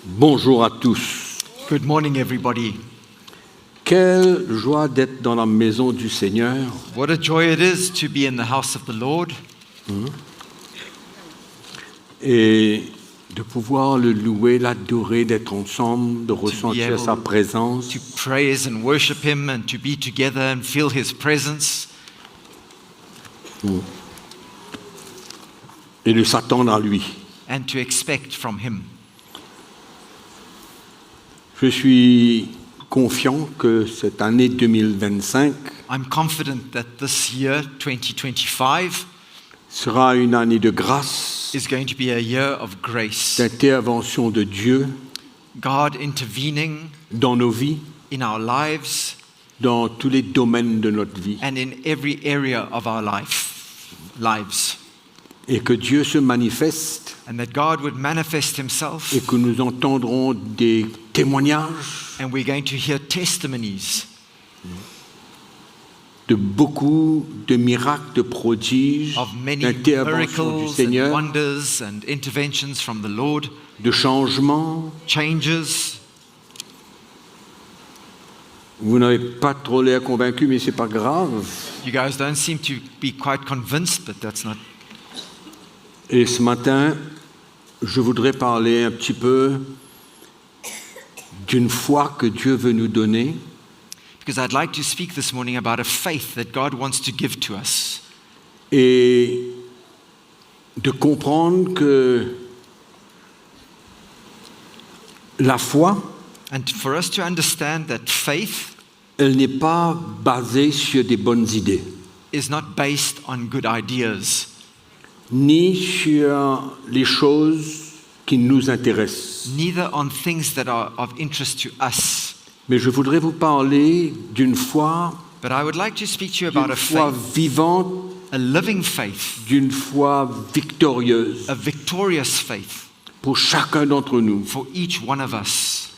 Bonjour à tous. Good morning, everybody. Quelle joie d'être dans la maison du Seigneur. What a joy it is to be in the house of the Lord Et de pouvoir le louer, l'adorer, d'être ensemble, de ressentir sa présence. to praise and worship Him and to be together and feel His presence Et de s'attendre à lui. and to expect from Him. Je suis confiant que cette année 2025 I'm confident that this year, 2025, sera une année de grâce, is going to be a year of grace. d'intervention de Dieu God intervening dans nos vies, in our lives dans tous les domaines de notre vie. and in every area of our lives. Et que Dieu se manifeste And that God would manifest Himself et que nous entendrons des témoignages and we're going to hear testimonies de beaucoup de miracles, de prodiges, of many d'interventions du miracles and Seigneur, wonders and interventions from the Lord, de changements. changes. Vous n'avez pas trop l'air convaincu, mais c'est pas grave. You guys don't seem to be quite convinced, but that's not. Et ce matin, je voudrais parler un petit peu d'une foi que Dieu veut nous donner Because I'd like to speak this morning about a faith that God wants to give to us. et de comprendre que la foi, And for us to understand that faith elle n'est pas basée sur des bonnes idées, is not based on good ideas, ni sur les choses qui nous intéressent. neither on things that are of interest to us. Mais je voudrais vous parler d'une foi, But I would like to speak to you about d'une a foi faith, vivante, a living faith, d'une foi victorieuse a victorious faith pour chacun d'entre nous. for each one of us.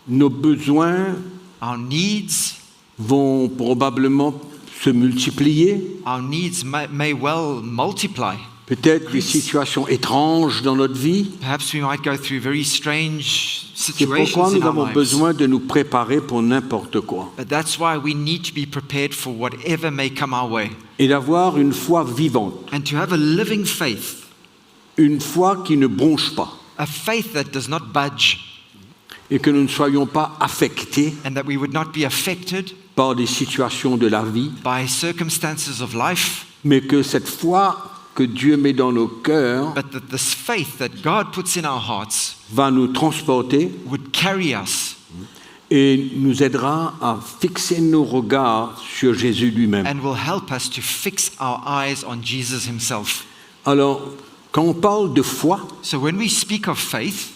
Nos besoins Our needs vont probablement se multiplier, Our needs may well multiply. peut-être des situations étranges dans notre vie. Perhaps we might go through very strange C'est situations pourquoi in nous our avons lives. besoin de nous préparer pour n'importe quoi But that's why we need to be prepared for whatever may come our way. et d'avoir une foi vivante, And to have a living faith, une foi qui ne bronche pas a faith that does not budge, et que nous ne soyons pas affectés and that we would not be affected par des situations de la vie, by circumstances of life, mais que cette foi que Dieu met dans nos cœurs but that this faith that God puts in our hearts va nous transporter would carry us et nous aidera à fixer nos regards sur Jésus lui-même. and will help us to fix our eyes on Jesus Himself. Alors, quand on parle de foi, So when we speak of faith,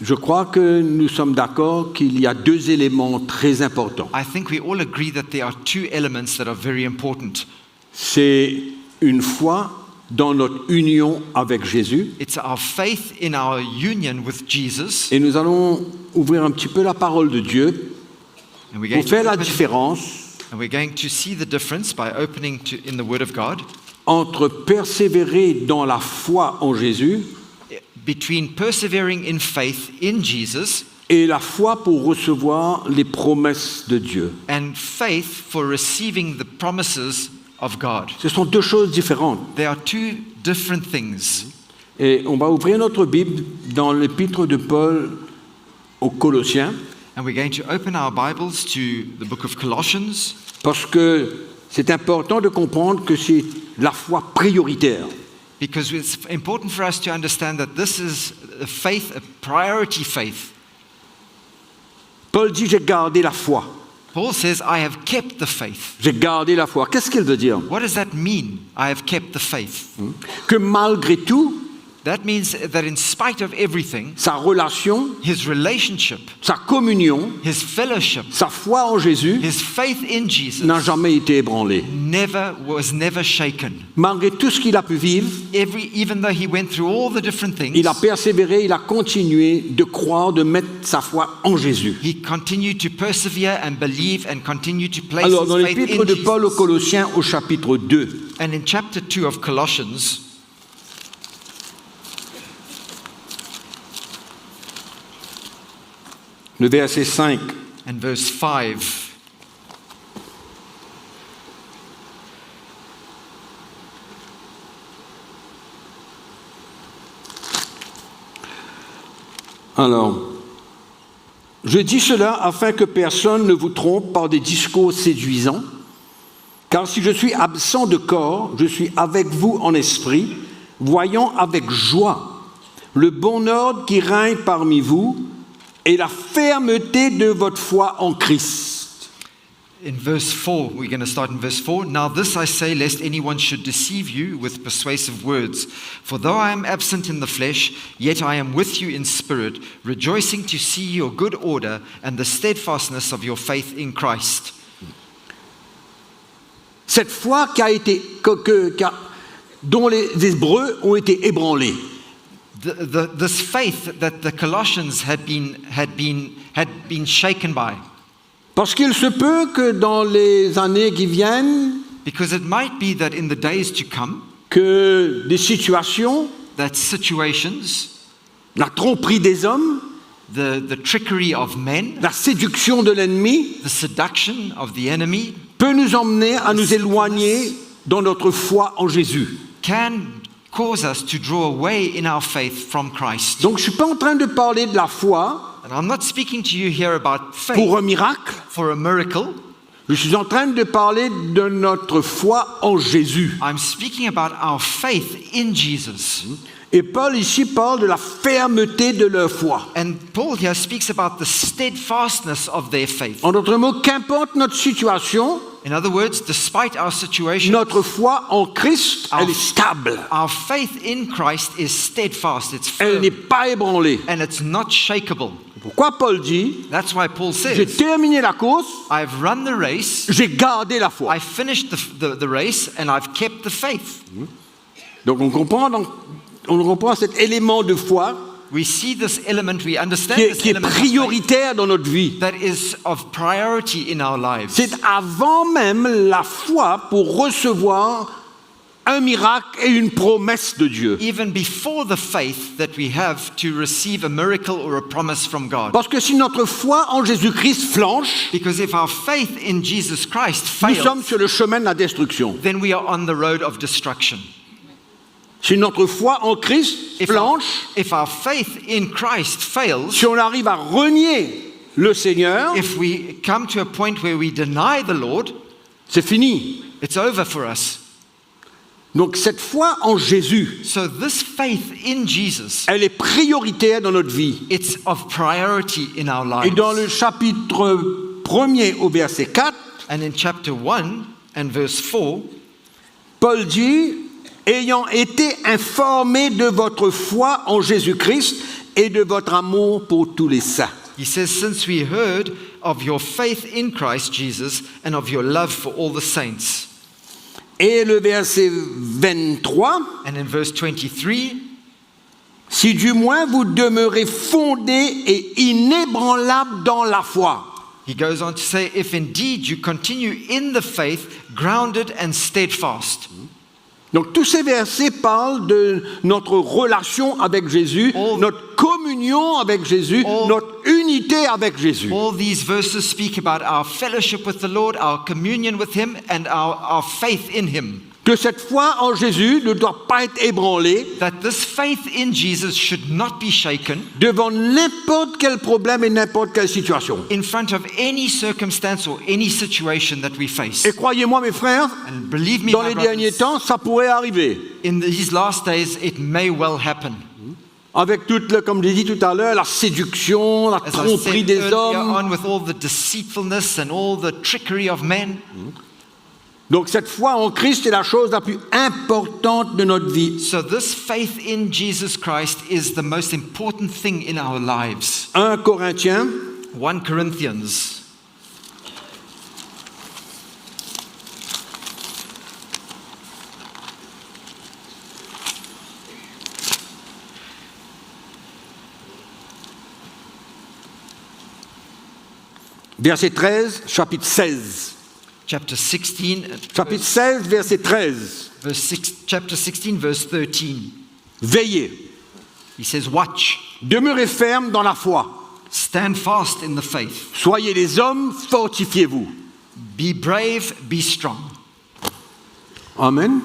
je crois que nous sommes d'accord qu'il y a deux éléments très importants. I think we all agree that there are two elements that are very important. C'est une foi dans notre union avec Jésus. It's our faith in our union with Jesus, Et nous allons ouvrir un petit peu la parole de Dieu and we're pour going faire la to différence see the difference by opening in the Word of God entre persévérer dans la foi en Jésus between persevering in faith in Jesus et la foi pour recevoir les promesses de Dieu. and faith for receiving the promises of God. Ce sont deux choses différentes. They are two different things. Et on va ouvrir notre Bible dans l'épître de Paul aux Colossiens And we're going to open our Bibles to the book of Colossians parce que c'est important de comprendre que c'est la foi prioritaire. because it's important for us to understand that this is a faith, a priority faith. Paul dit j'ai gardé la foi. Paul says, I have kept the faith. J'ai gardé la foi. Qu'est-ce qu'il veut dire? What does that mean? I have kept the faith. Que malgré tout, That means that in spite of everything, sa relation, his relationship, sa communion, his fellowship, sa foi en Jésus his faith in Jesus n'a jamais été ébranlée. was never shaken. Malgré tout ce qu'il a pu vivre, Even though he went through all the different things, il a persévéré, il a continué de croire, de mettre sa foi en Jésus. he continued to persevere and believe and continue to place Alors, his dans faith l'épître in de Jesus. Paul aux Colossiens au chapitre 2, And in chapter 2 of Colossians, Le verset 5. and verse 5. Alors, je dis cela afin que personne ne vous trompe par des discours séduisants, car si je suis absent de corps, je suis avec vous en esprit, voyant avec joie le bon ordre qui règne parmi vous et la fermeté de votre foi en Christ. In verse 4, we're going to start in verse 4. Now this I say, lest anyone should deceive you with persuasive words. For though I am absent in the flesh, yet I am with you in spirit, rejoicing to see your good order and the steadfastness of your faith in Christ. Cette foi dont les Hébreux ont été ébranlés. This faith that the Colossians had been shaken by. Parce qu'il se peut que dans les années qui viennent, Because it might be that in the days to come, que des situations, that situations, la tromperie des hommes, the trickery of men, la séduction de l'ennemi, the seduction of the enemy, peut nous emmener à nous éloigner dans notre foi en Jésus. can cause us to draw away in our faith from Christ. Donc je ne suis pas en train de parler de la foi And I'm not speaking to you here about faith pour un miracle, for a miracle. je suis en train de parler de notre foi en Jésus. I'm speaking about our faith in Jesus. Et Paul ici parle de la fermeté de leur foi. And Paul here speaks about the steadfastness of their faith. En d'autres mots, qu'importe notre situation, In other words, despite our situation, notre foi en Christ, elle est stable. our faith in Christ is steadfast, it's Elle firm, n'est pas ébranlée. and it's not shakeable. Pourquoi Paul dit, That's why Paul j'ai says, terminé la course, I've run the race, j'ai gardé la foi. I finished the race, and I've kept the faith. Donc on comprend cet élément de foi We see this element, we understand qui this est element of faith prioritaire dans notre vie. that is of priority in our lives. C'est avant même la foi pour recevoir un miracle et une promesse de Dieu. Even before the faith that we have to receive a miracle or a promise from God. Parce que si notre foi en Jésus-Christ flanche, Because if our faith in Jesus Christ nous sommes fails, sur le chemin de la destruction. then we are on the road of destruction. Si notre foi en Christ flanche, If our faith in Christ fails, si on arrive à renier le Seigneur, if we come to a point where we deny the Lord, c'est fini. it's over for us. Donc cette foi en Jésus, So this faith in Jesus, elle est prioritaire dans notre vie. it's of priority in our Et lives. dans le chapitre 1er au verset 4, And in chapter 1 and verse 4, Paul dit, ayant été informé de votre foi en Jésus-Christ et de votre amour pour tous les saints. he says, since we heard of your faith in Christ Jesus and of your love for all the saints. Et le verset 23, And in verse 23, si du moins vous demeurez fondés et inébranlables dans la foi. he goes on to say, if indeed you continue in the faith, grounded and steadfast. Donc tous ces versets parlent de notre relation avec Jésus, notre communion avec Jésus, notre unité avec Jésus. All these verses speak about our fellowship with the Lord, our communion with Him, and our faith in Him. Que cette foi en Jésus ne doit pas être ébranlée That this faith in Jesus should not be shaken devant n'importe quel problème et n'importe quelle situation. in front of any circumstance or any situation that we face. Et croyez-moi mes frères, And believe me, dans my les derniers brothers, temps, ça pourrait arriver. in these last days, it may well happen. Avec toute, comme j'ai dit tout à l'heure, la séduction, la As I tromperie said des earlier hommes. on, with all the deceitfulness and all the trickery of men. Donc cette foi en Christ est la chose la plus importante de notre vie. So this faith in Jesus Christ is the most important thing in our lives. 1 Corinthiens, 1 Corinthians. verset 13, chapitre 16. Chapter 16, Chapitre 16, verset 13. chapter 16, verse 13. Veillez, He says, watch, demeurez ferme dans la foi, Stand fast in the faith. Soyez des hommes, fortifiez-vous. Be brave, be strong. Amen.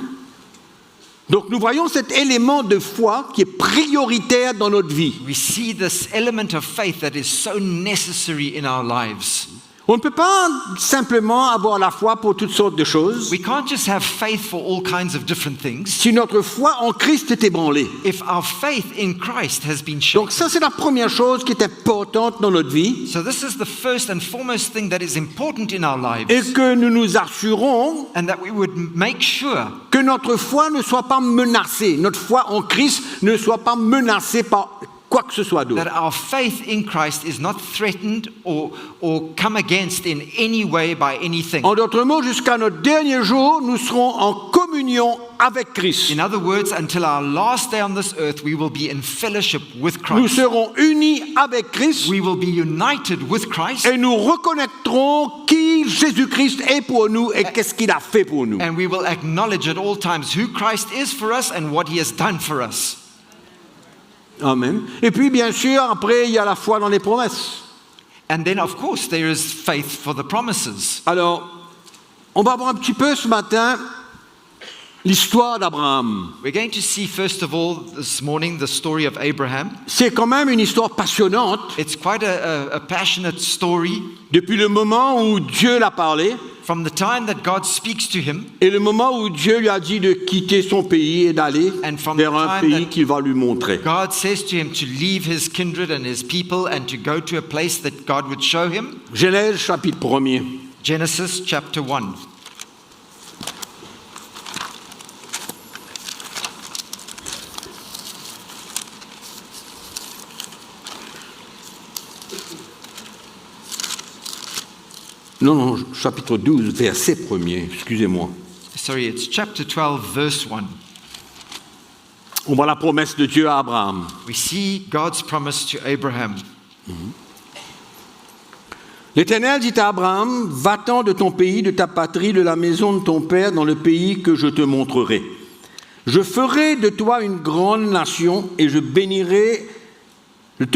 Donc nous voyons cet élément de foi qui est prioritaire dans notre vie. We see this element of faith that is so necessary in our lives. On ne peut pas simplement avoir la foi pour toutes sortes de choses We can't just have faith for all kinds of different things si notre foi en Christ est ébranlée. if our faith in Christ has been Donc shaken. ça, c'est la première chose qui est importante dans notre vie So this is the first and foremost thing that is important in our et lives, que nous nous assurons and that we would make sure que notre foi ne soit pas menacée, notre foi en Christ ne soit pas menacée par quoi que ce soit d'autre. that our faith in Christ is not threatened or come against in any way by anything. En d'autres mots, jusqu'à notre dernier jour, nous serons en communion avec Christ. In other words, until our last day on this earth, we will be in fellowship with Nous Christ. serons unis avec Christ We will be united with Christ, et nous reconnaîtrons qui Jésus-Christ est pour nous et qu'est-ce qu'il a fait pour nous. and we will acknowledge at all times who Christ is for us and what he has done for us. Amen. Et puis, bien sûr, après, il y a la foi dans les promesses. And then, of course, there is faith for the promises. Alors, on va voir un petit peu ce matin l'histoire d'Abraham. We're going to see, first of all, this morning, the story of Abraham. C'est quand même une histoire passionnante It's quite a passionate story depuis le moment où Dieu l'a parlé from the time that God speaks to him et le moment où Dieu lui a dit de quitter son pays et d'aller And from vers the un time pays that- qu'il va lui montrer. God says to him to leave his kindred and his people and to go to a place that God would show him. Genèse chapitre 1er. Genesis chapter 1. Non, chapitre 12, verset 1er, excusez-moi. Sorry, it's chapter 12, verse 1. On voit la promesse de Dieu à Abraham. We see God's promise to Abraham. L'Éternel dit à Abraham, va-t'en de ton pays, de ta patrie, de la maison de ton père, dans le pays que je te montrerai. Je ferai de toi une grande nation et je te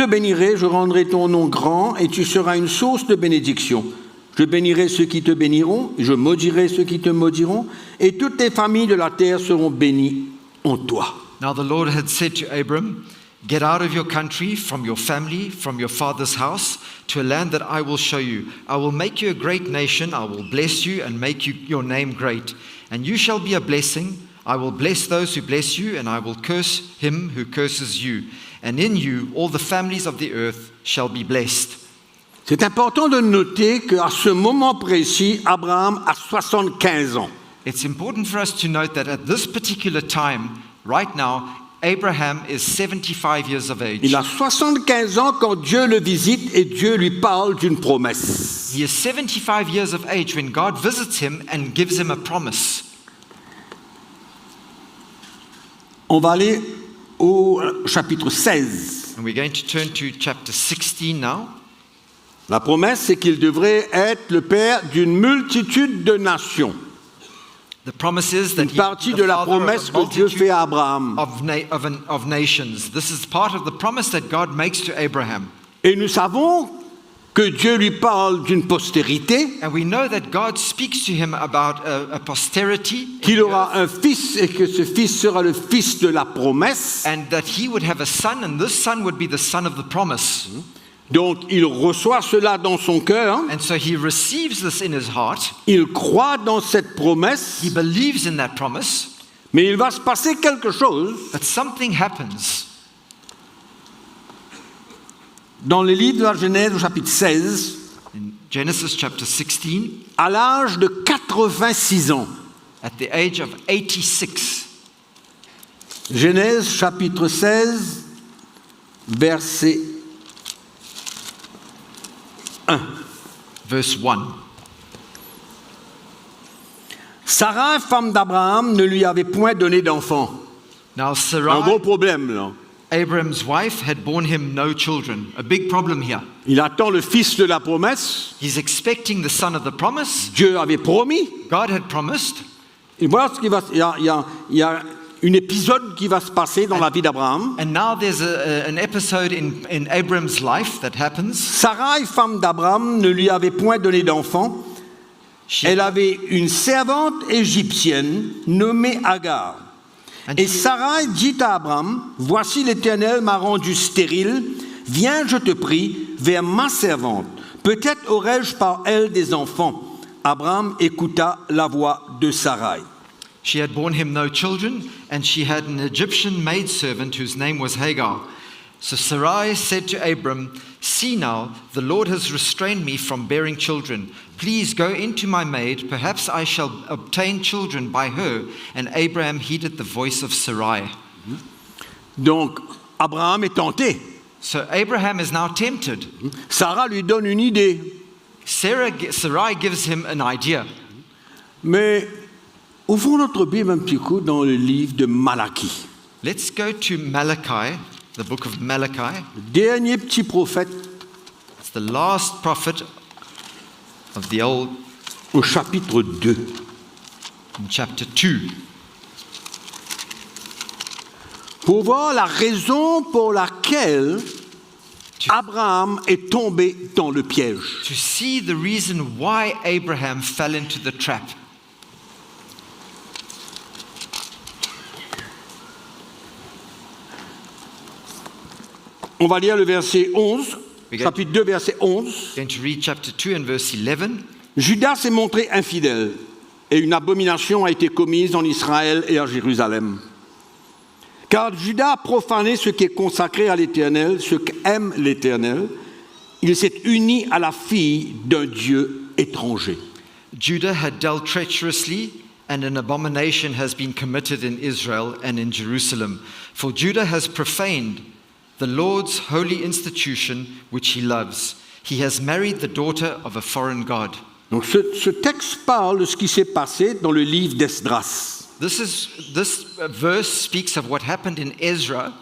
bénirai, je rendrai ton nom grand et tu seras une source de bénédiction. Je bénirai ceux qui te béniront, je maudirai ceux qui te maudiront, et toutes les familles de la terre seront bénies en toi. Now the Lord had said to Abram, get out of your country, from your family, from your father's house, to a land that I will show you. I will make you a great nation, I will bless you and make your name great. And you shall be a blessing. I will bless those who bless you, and I will curse him who curses you. And in you all the families of the earth shall be blessed. C'est important de noter qu'à ce moment précis, Abraham a 75 ans. It's important for us to note that at this particular time, right now, Abraham is 75 years of age. Il a 75 ans quand Dieu le visite et Dieu lui parle d'une promesse. He is 75 years of age when God visits him and gives him a promise. On va aller au chapitre 16. And we're going to turn to chapter 16 now. La promesse, c'est qu'il devrait être le père d'une multitude de nations. The promise is that Une he partie is de the la father of promesse a que Dieu fait multitude à Abraham. of nations. This is part of the promise that God makes to Abraham. Et nous savons que Dieu lui parle d'une postérité, And we know that God speaks to him about a posterity, qu'il aura un fils et que ce fils sera le fils de la promesse. and that he would have a son, and this son would be the son of the promise. Donc il reçoit cela dans son cœur, And so he receives this in his heart. il croit dans cette promesse, He believes in that promise, mais il va se passer quelque chose but something happens. dans le livre de la Genèse au chapitre 16, In Genesis chapter 16, à l'âge de 86 ans. at the age of 86. Genèse chapitre 16, verset 1. Verse 1. Sarah, femme d'Abraham, ne lui avait point donné d'enfant. Now Un Sarai, gros problème, là. Abraham's wife, had borne him no children. A big problem here. Il attend le fils de la promesse. He's expecting the son of the promise. Dieu avait promis. God had promised. Et voilà ce qui va. un épisode qui va se passer dans la vie d'Abraham. And now there's an episode in Abram's life that happens. Sarai, femme d'Abraham, ne lui avait point donné d'enfant. Elle avait une servante égyptienne nommée Agar. Et Sarai dit à Abraham, « Voici l'Éternel m'a rendu stérile. Viens, je te prie, vers ma servante. Peut-être aurai-je par elle des enfants. » Abraham écouta la voix de Sarai. She had borne him no children, and she had an Egyptian maidservant whose name was Hagar. So Sarai said to Abram, "See now, the Lord has restrained me from bearing children. Please go into my maid, perhaps I shall obtain children by her." And Abraham heeded the voice of Sarai. Donc, Abraham est tenté. So Abraham is now tempted. Sarah lui donne une idée. Sarai gives him an idea. Mais ouvrons notre Bible un petit coup dans le livre de Malachie. Let's go to Malachi, the book of Malachi. Le dernier petit prophète It's the last prophet of the Old, au chapitre 2. in chapter 2. Pour voir la raison pour laquelle Abraham est tombé dans le piège. To see the reason why Abraham fell into the trap. On va lire le verset 11, chapitre 2, verset 11. Going to read chapter 2 and verse 11. Judas s'est montré infidèle et une abomination a été commise en Israël et à Jérusalem. Car Judas a profané ce qui est consacré à l'Éternel, ce qu'aime l'Éternel. Il s'est uni à la fille d'un Dieu étranger. Judah had dealt treacherously, and an abomination has been committed in Israel and in Jerusalem. For Judah has profaned the Lord's holy institution which he loves. He has married the daughter of a foreign god. Donc ce texte parle de ce qui s'est passé dans le livre d'Esdras. This verse speaks of what happened in Ezra,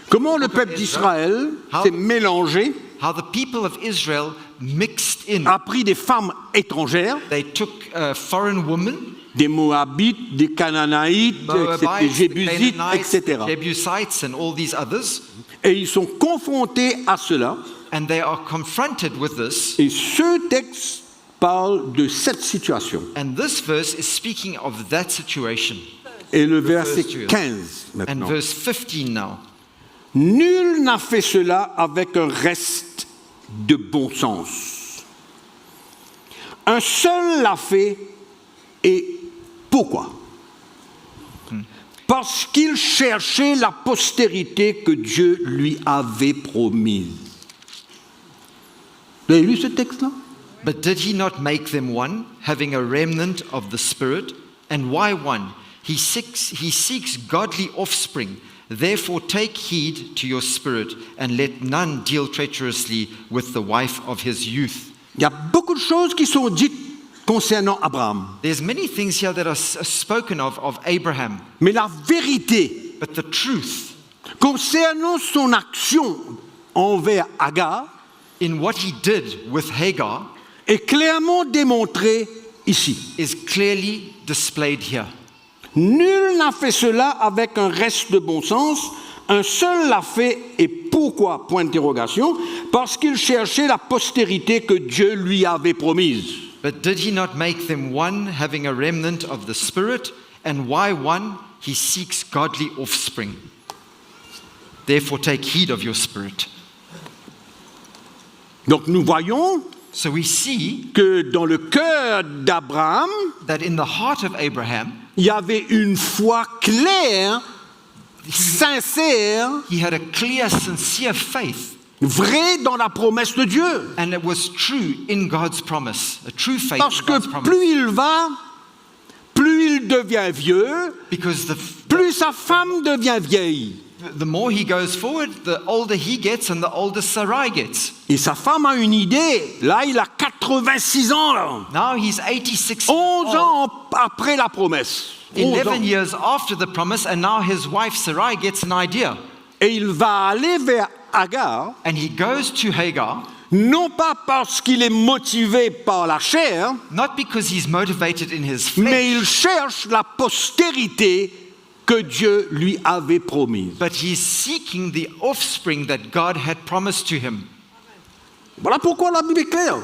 Comment le peuple d'Israël s'est mélangé, how the people of Israel mixed in. a pris des femmes étrangères, They took foreign women, des Moabites, des Canaanaïtes, des Moabites, the Jébusites, Canaanites, etc. the Jebusites, and all these others, Et ils sont confrontés à cela. and they are confronted with this. Et ce texte parle de cette situation. And this verse is speaking of that situation. Et le verset Refers to it. 15 And maintenant. verse 15 now. Nul n'a fait cela avec un reste de bon sens. Un seul l'a fait, et pourquoi? Parce qu'il cherchait la postérité que Dieu lui avait promise. Vous avez lu ce texte-là? But did he not make them one, having a remnant of the Spirit? And why one? He seeks godly offspring. Therefore take heed to your spirit, and let none deal treacherously with the wife of his youth. Il y a beaucoup de choses qui sont dites concernant Abraham. There's many things here that are spoken of Abraham. Mais la vérité But the truth concernant son action envers Agar in what he did with Hagar est clairement démontrée ici. is clearly displayed here. Nul n'a fait cela avec un reste de bon sens, un seul l'a fait, et pourquoi? Point d'interrogation, parce qu'il cherchait la postérité que Dieu lui avait promise. But did he not make them one, having a remnant of the Spirit? And why one? He seeks godly offspring. Therefore take heed of your spirit. Donc nous voyons So we see que dans le cœur d'Abraham, that in the heart of Abraham, il y avait une foi claire, sincère, he had a clear, sincere faith, vraie dans la promesse de Dieu. and it was true in God's promise, a true faith Parce in que God's promise. plus il va, plus il devient vieux, Because plus sa femme devient vieille. the more he goes forward, the older he gets and the older Sarai gets. Et sa femme a une idée. Là, il a 86 ans. Là. Now he's 86 11 old, ans après la promesse. 11 ans. 11 years after the promise, and now his wife Sarai gets an idea. Et il va aller vers Agar, And he goes to Hagar, non pas parce qu'il est motivé par la chair, not because he's motivated in his mais flesh, il cherche la postérité que Dieu lui avait promise. but he's seeking the offspring that God had promised to him. Voilà pourquoi la Bible est claire.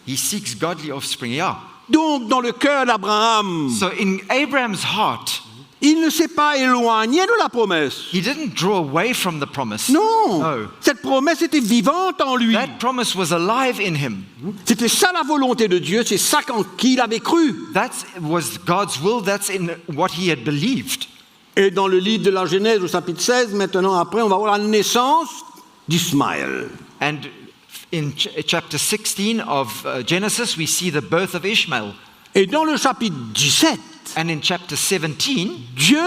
He seeks godly offspring, yeah. Donc, dans le cœur d'Abraham, So in Abraham's heart, il ne s'est pas éloigné de la promesse. he didn't draw away from the promise. Non, No. cette promesse était vivante en lui. That promise was alive in him. C'était ça la volonté de Dieu, c'est ça en qui il avait cru. That was God's will. That's in what he had believed. Et dans le livre de la Genèse au chapitre 16, maintenant après, on va voir la naissance d'Ismaël. And in chapter 16 of Genesis, we see the birth of Ishmael. Et dans le chapitre 17, And in chapter 17, Dieu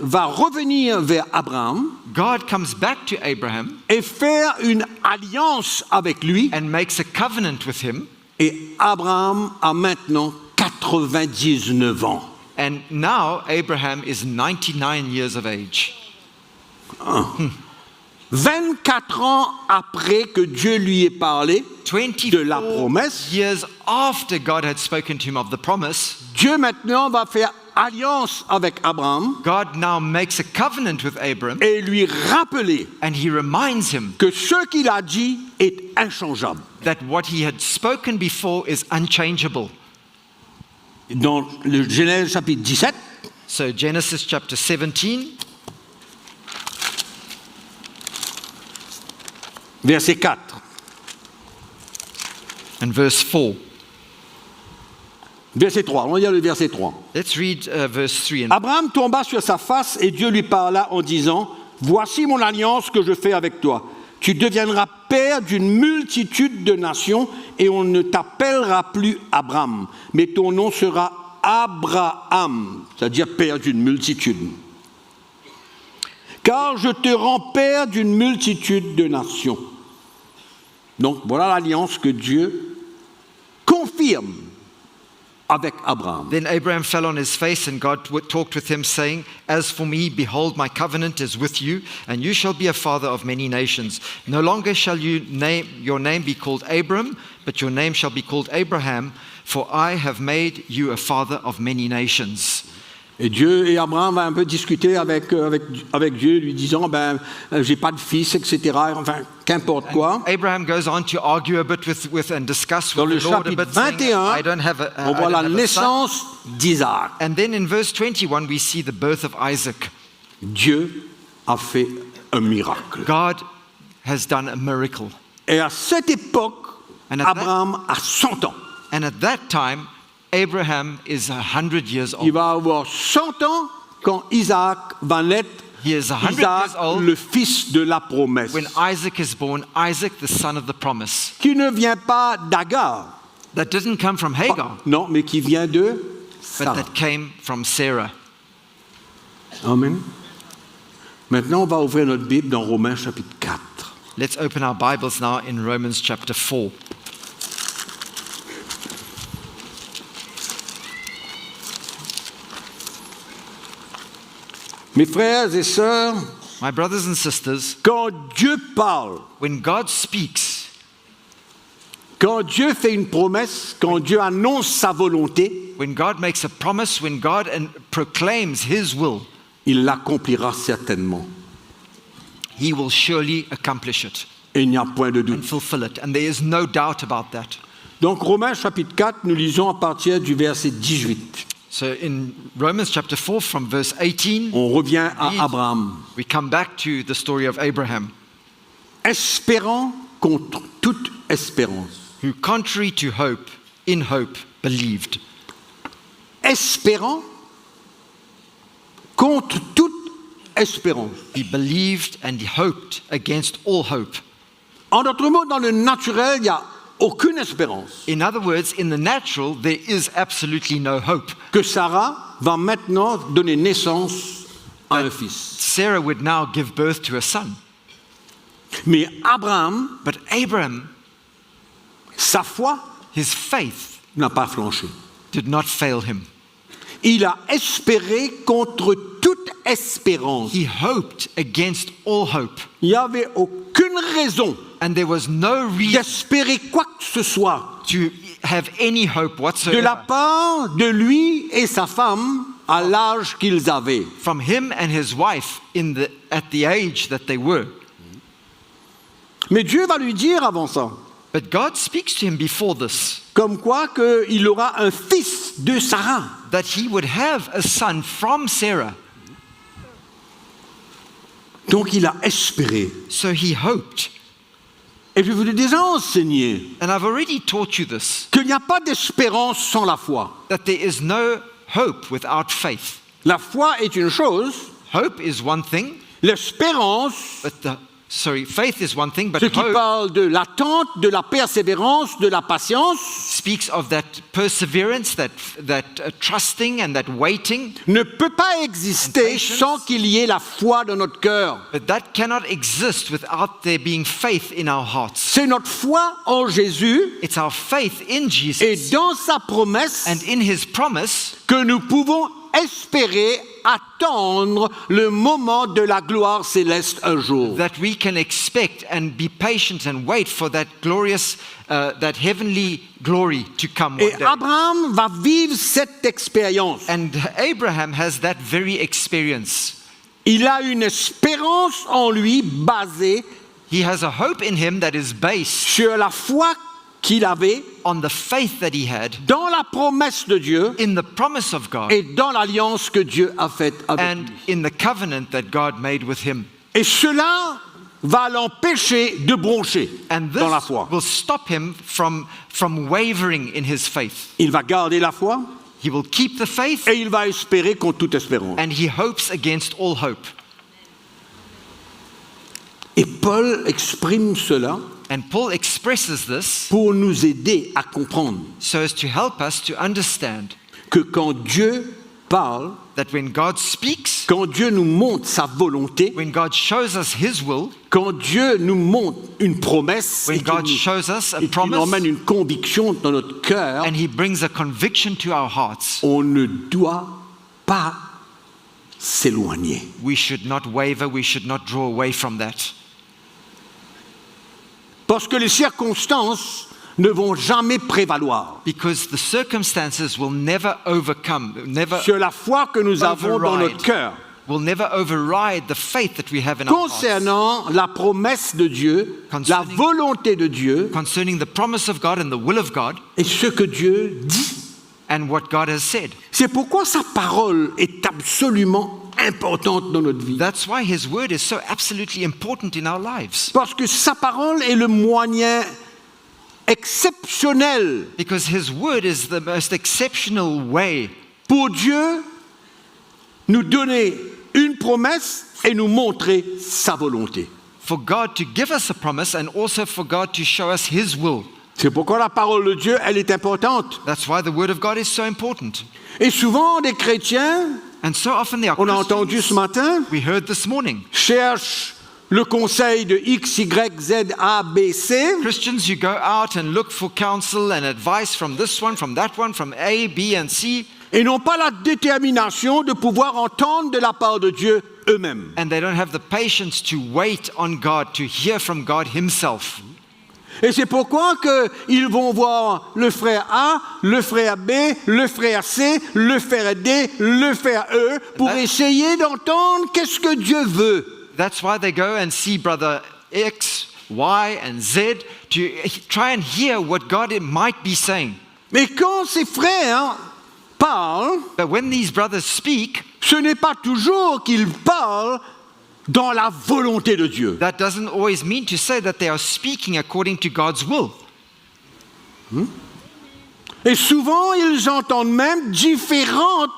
va revenir vers Abraham God comes back to Abraham et faire une alliance avec lui. and makes a covenant with him. Et Abraham a maintenant 99 ans. And now Abraham is 99 years of age. 24 ans après que Dieu lui ait parlé de la 24 promesse, years after God had spoken to him of the promise, Dieu maintenant va faire alliance avec Abraham God now makes a covenant with Abraham et lui rappeler and he reminds him que ce qu'il a dit est inchangeable. that what he had spoken before is unchangeable. Dans le Genèse chapitre 17, So Genesis chapter 17, verset 4. and verse 4. Verset 3, on va lire le verset 3. Let's read verse 3. Abraham tomba sur sa face et Dieu lui parla en disant, « Voici mon alliance que je fais avec toi. Tu deviendras père d'une multitude de nations et on ne t'appellera plus Abraham, mais ton nom sera Abraham, c'est-à-dire père d'une multitude. Car je te rends père d'une multitude de nations. » Donc voilà l'alliance que Dieu confirme avec Abraham. Then Abraham fell on his face, and God talked with him, saying, As for me, behold, my covenant is with you, and you shall be a father of many nations. No longer shall your name be called Abram, but your name shall be called Abraham, for I have made you a father of many nations. Et Dieu et Abraham va un peu discuter avec Dieu, lui disant, j'ai pas de fils, etc. Enfin, qu'importe quoi. Abraham goes on to argue a bit with and discuss Dans with le the Lord a chapitre bit, saying, 21, I don't have a, on I voit don't la have a son. naissance d'Isaac. And then in verse 21, we see the birth of Isaac. Dieu a fait un miracle. God has done a miracle. Et à cette époque, And at that- Abraham a 100 ans. And at that time, Abraham is 100 years Il old. va avoir 100 ans quand Isaac va naître. He is 100 Isaac, years old le fils de la promesse, when Isaac is born, Isaac, the son of the promise. qui ne vient pas d'Agar, That didn't come from Hagar, non, mais qui vient de but Sarah. that came from Sarah. Amen. Maintenant, on va ouvrir notre Bible dans Romains chapitre 4. Let's open our Bibles now in Romans chapter 4. Mes frères et sœurs, My brothers and sisters, quand Dieu parle, when God speaks, quand Dieu fait une promesse, quand Dieu annonce sa volonté, when God makes a promise, when God proclaims His will, il l'accomplira certainement. He will surely accomplish it Et il n'y a point de and doute. fulfill it. And there is no doubt about that. Donc Romains chapitre 4, nous lisons à partir du verset 18. So in Romans chapter 4, from verse 18, On revient à Abraham. we come back to the story of Abraham, Espérant contre toute espérance. who, contrary to hope, in hope, believed. Espérant contre toute espérance. He believed and he hoped against all hope. En d'autres mots, dans le naturel, il n'y a aucune espérance In other words, in the natural, there is absolutely no hope que Sarah va maintenant donner naissance à un fils. Sarah would now give birth to a son. Mais Abraham, But Abraham, sa foi his faith n'a pas flanché. did not fail him. Il a espéré contre toute espérance. He hoped against all hope. Il n'y avait aucune raison And there was no reason d'espérer quoi que ce soit to have any hope de whatsoever la part de lui et sa femme à l'âge qu'ils avaient. from him and his wife at the age that they were. Mais Dieu va lui dire avant ça, But God speaks to him before this, comme quoi qu'il aura un fils de Sarah. that he would have a son from Sarah. Donc il a espéré. So he hoped. Et je vous l'ai déjà enseigné And I've already taught you this, qu'il n'y a pas d'espérance sans la foi. that there is no hope without faith. La foi est une chose, Hope is one thing, l'espérance, faith is one thing, but ce qui hope parle de l'attente, de la persévérance, de la patience, speaks of that perseverance, that trusting and that waiting. ne peut pas exister And patience. sans qu'il y ait la foi dans notre cœur. But that cannot exist without there being faith in our hearts. C'est notre foi en Jésus It's our faith in et Jesus dans sa promesse and in his promise que nous pouvons espérer attendre le moment de la gloire céleste un jour. that we can expect and be patient and wait for that glorious, that heavenly glory to come one Et day. Abraham va vivre cette expérience. And Abraham has that very experience. Il a une espérance en lui basée He has a hope in him that is based sur la foi qu'il avait on the faith that he had dans la promesse de Dieu in the promise of God et dans l'alliance que Dieu a faite avec and lui. in the covenant that God made with him. Et cela va l'empêcher de broncher And dans la this foi. will stop him from wavering in his faith. Il va garder la foi He will keep the faith et il va espérer contre toute espérance. and he hopes against all hope. Et Paul exprime cela And Paul expresses this pour nous aider à comprendre so as to help us to understand que quand Dieu parle, that when God speaks, quand Dieu nous montre sa volonté, when God shows us his will, quand Dieu nous montre une promesse when et God qu'il shows us a nous promise emmène une conviction dans notre cœur, and he brings a conviction to our hearts, on ne doit pas s'éloigner. we should not waver, we should not draw away from that. Parce que les circonstances ne vont jamais prévaloir Because the circumstances will never sur la foi que nous avons dans notre cœur will never override the faith that we have in our hearts concernant la promesse de Dieu, la Concerning- volonté de Dieu concerning the promise of God and the will of God et ce que Dieu dit. and what God has said. C'est pourquoi sa parole est absolument importante dans notre vie. That's why his word is so absolutely important in our lives. Parce que sa parole est le moyen exceptionnel Because his word is the most exceptional way pour Dieu nous donner une promesse et nous montrer sa volonté. for God to give us a promise and also for God to show us his will. C'est pourquoi la parole de Dieu, elle est importante. That's why the word of God is so important. Et souvent, des chrétiens, And so often there are on a entendu ce Christians, matin, we heard this morning, cherchent le conseil de X, Y, Z, A, B, C, Christians who go out and look for counsel and advice from this one, from that one, from A, B, and C, et n'ont pas la détermination de pouvoir entendre de la part de Dieu eux-mêmes. and they don't have the patience to wait on God, to hear from God himself. Et c'est pourquoi ils vont voir le frère A, le frère B, le frère C, le frère D, le frère E, pour essayer d'entendre qu'est-ce que Dieu veut. That's why they go and see brother X, Y, and Z to try and hear what God might be saying. Mais quand ces frères parlent, But when these brothers speak, ce n'est pas toujours qu'ils parlent dans la volonté de Dieu. that doesn't always mean to say that they are speaking according to God's will. Et souvent, ils entendent même différentes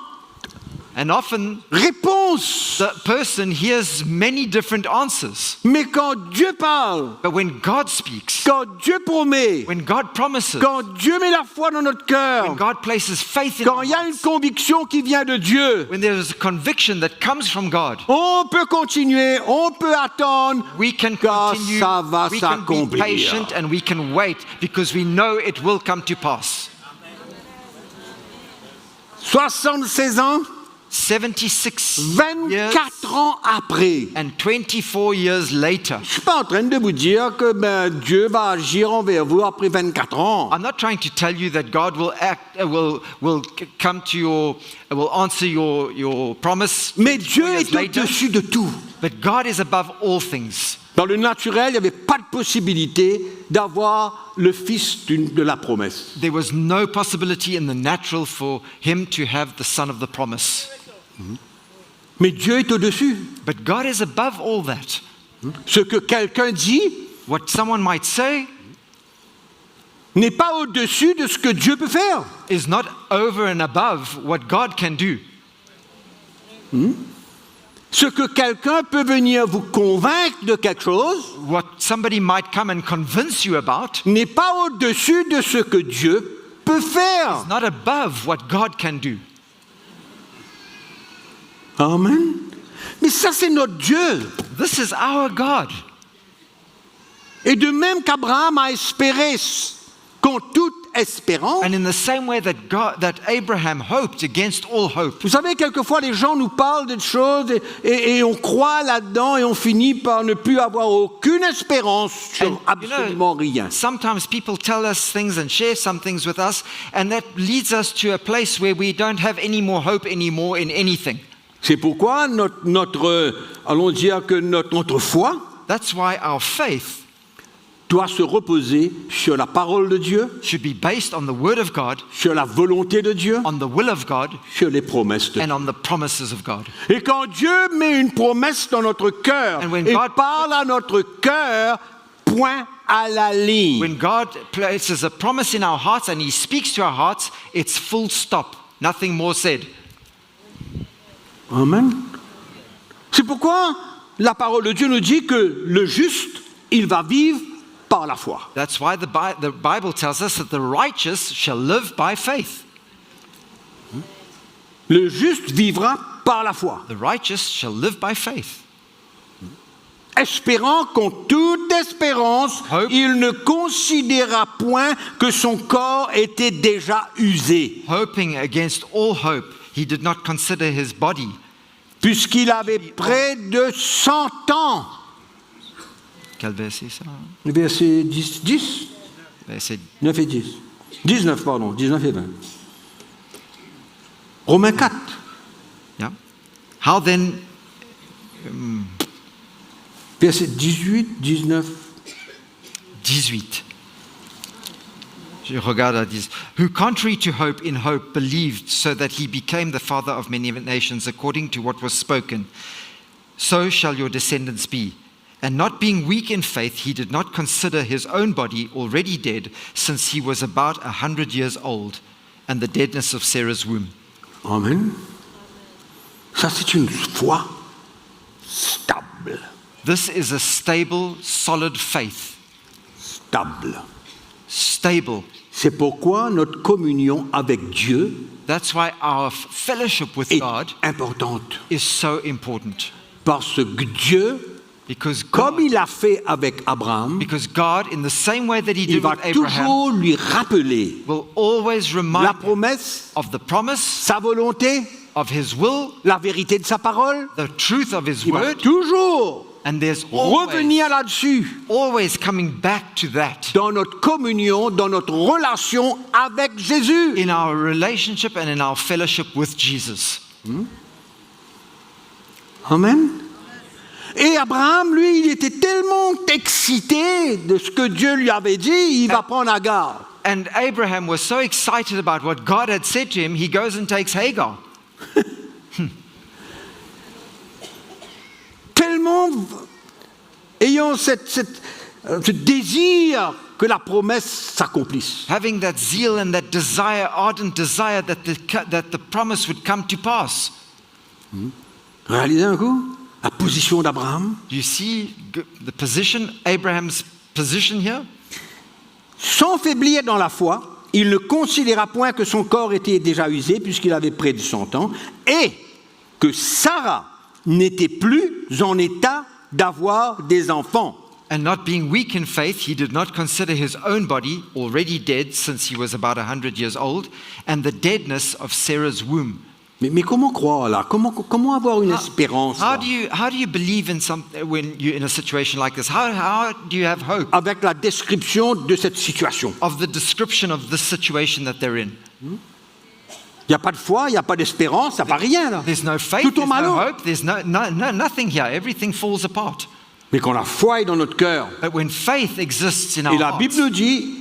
And often réponses. the person hears many different answers. Mais quand Dieu parle, But when God speaks, quand Dieu promet, when God promises, quand Dieu met la foi dans notre cœur, when God places faith in quand our il y a une hearts, conviction qui vient de Dieu, when there is a conviction that comes from God, on peut continuer, on peut attendre, we can car continue, ça va we can be s'accomplir. patient, and we can wait because we know it will come to pass. 76 ans, 76 years 24 ans après. and 24 years later. Je ne suis pas en train de vous dire que Dieu va agir envers vous après 24 ans. I'm not trying to tell you that God will come to will answer your promise. Mais 24 Dieu years est later. au-dessus de tout. But God is above all things. Dans le naturel, il n'y avait pas de possibilité d'avoir le fils de la promesse. There was no possibility in the natural for him to have the son of the promise. Mais Dieu est au-dessus. But God is above all that. Ce que quelqu'un dit What someone might say n'est pas au-dessus de ce que Dieu peut faire. is not over and above what God can do. Ce que quelqu'un peut venir vous convaincre de quelque chose What somebody might come and convince you about n'est pas au-dessus de ce que Dieu peut faire. is not above what God can do. Amen. Mais ça, c'est notre Dieu. This is our God. Et de même qu'Abraham a espéré contre toute espérance, And in the same way that Abraham hoped against all hope. vous savez, quelquefois les gens nous parlent de choses et on croit là-dedans et on finit par ne plus avoir aucune espérance sur And, absolument rien. sometimes people tell us things and share some things with us, and that leads us to a place where we don't have any more hope anymore in anything. C'est pourquoi allons dire que notre foi That's why our faith doit se reposer sur la parole de Dieu, should be based on the Word of God, sur la volonté de Dieu, on the will of God, sur les promesses de Dieu. and on the promises of God. Et quand Dieu met une promesse dans notre cœur And when et God- parle à notre cœur, point à la ligne. When God places a promise in our hearts and He speaks to our hearts, it's full stop, nothing more said. Amen. C'est pourquoi la parole de Dieu nous dit que le juste, il va vivre par la foi. That's why the Bible tells us that the righteous shall live by faith. Le juste vivra par la foi, The righteous shall live by faith. espérant contre toute espérance, Hope. il ne considéra point que son corps était déjà usé, Hoping against all hope, he did not consider his body. puisqu'il avait près de 100 ans. Quel verset ça? Verset 10, Verset 9 et 10. 19, pardon, 19 et 20. Romains 4. yeah. How then, Verset 18, 19. 18. Je regarde à 10. Who contrary to hope in hope believed, so that he became the father of many nations according to what was spoken. So shall your descendants be. And not being weak in faith, he did not consider his own body already dead, since he was about 100 years old, and the deadness of Sarah's womb. Amen. Ça, c'est une foi stable. This is a stable, solid faith. Stable. Stable. C'est pourquoi notre communion avec Dieu That's why our fellowship with est God importante. is so important. Parce que Dieu, Because comme God, il a fait avec Abraham, because God, in the same way that He il did va with Abraham, toujours lui rappeler will always la remind him promesse, of the promise, sa volonté, of His will, la vérité de sa parole. the truth of His Il va word, toujours and there's always, revenir là-dessus always coming back to that dans notre communion, dans notre relation avec Jésus. in our relationship and in our fellowship with Jesus. Amen. Et Abraham, lui, il était tellement excité de ce que Dieu lui avait dit, il va prendre Agar. And Abraham was so excited about what God had said to him, he goes and takes Hagar. Tellement ayant ce désir que la promesse s'accomplisse. Having that zeal and that desire, ardent desire that the promise would come to pass. Réalisez un coup la position d'Abraham. Do you see the position, Abraham's position here? Sans faiblir dans la foi, il ne considéra point que son corps était déjà usé puisqu'il avait près de 100 ans et que Sarah n'était plus en état d'avoir des enfants. And not being weak in faith, he did not consider his own body already dead since he was about 100 years old, and the deadness of Sarah's womb. Mais comment croire là? Comment avoir une espérance là? How do you believe in when you're in a situation like this? How do you have hope Avec la description de cette situation. of the description of this situation that they're in? Il n'y a pas de foi, il n'y a pas d'espérance, il n'y a pas rien là. There's no faith, Tout there's tombe à no l'eau. hope, there's nothing here. Everything falls apart. Mais quand la foi est dans notre cœur, But when faith exists in our et la hearts, Bible nous dit,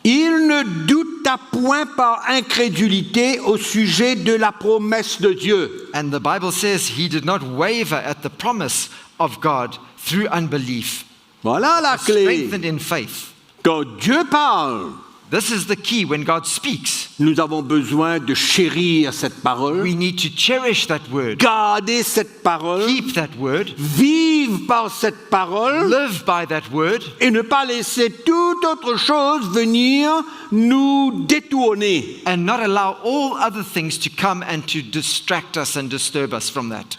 il ne douta point par incrédulité au sujet de la promesse de Dieu. and the Bible says he did not waver at the promise of God through unbelief, Voilà la clé. strengthened in faith. Quand Dieu parle, This is the key. When God speaks, nous avons besoin de chérir cette parole, we need to cherish that word, garder cette parole, keep that word, vivre par cette parole live by that word, et ne pas laisser toute autre chose venir nous détourner. and not allow all other things to come and to distract us and disturb us from that.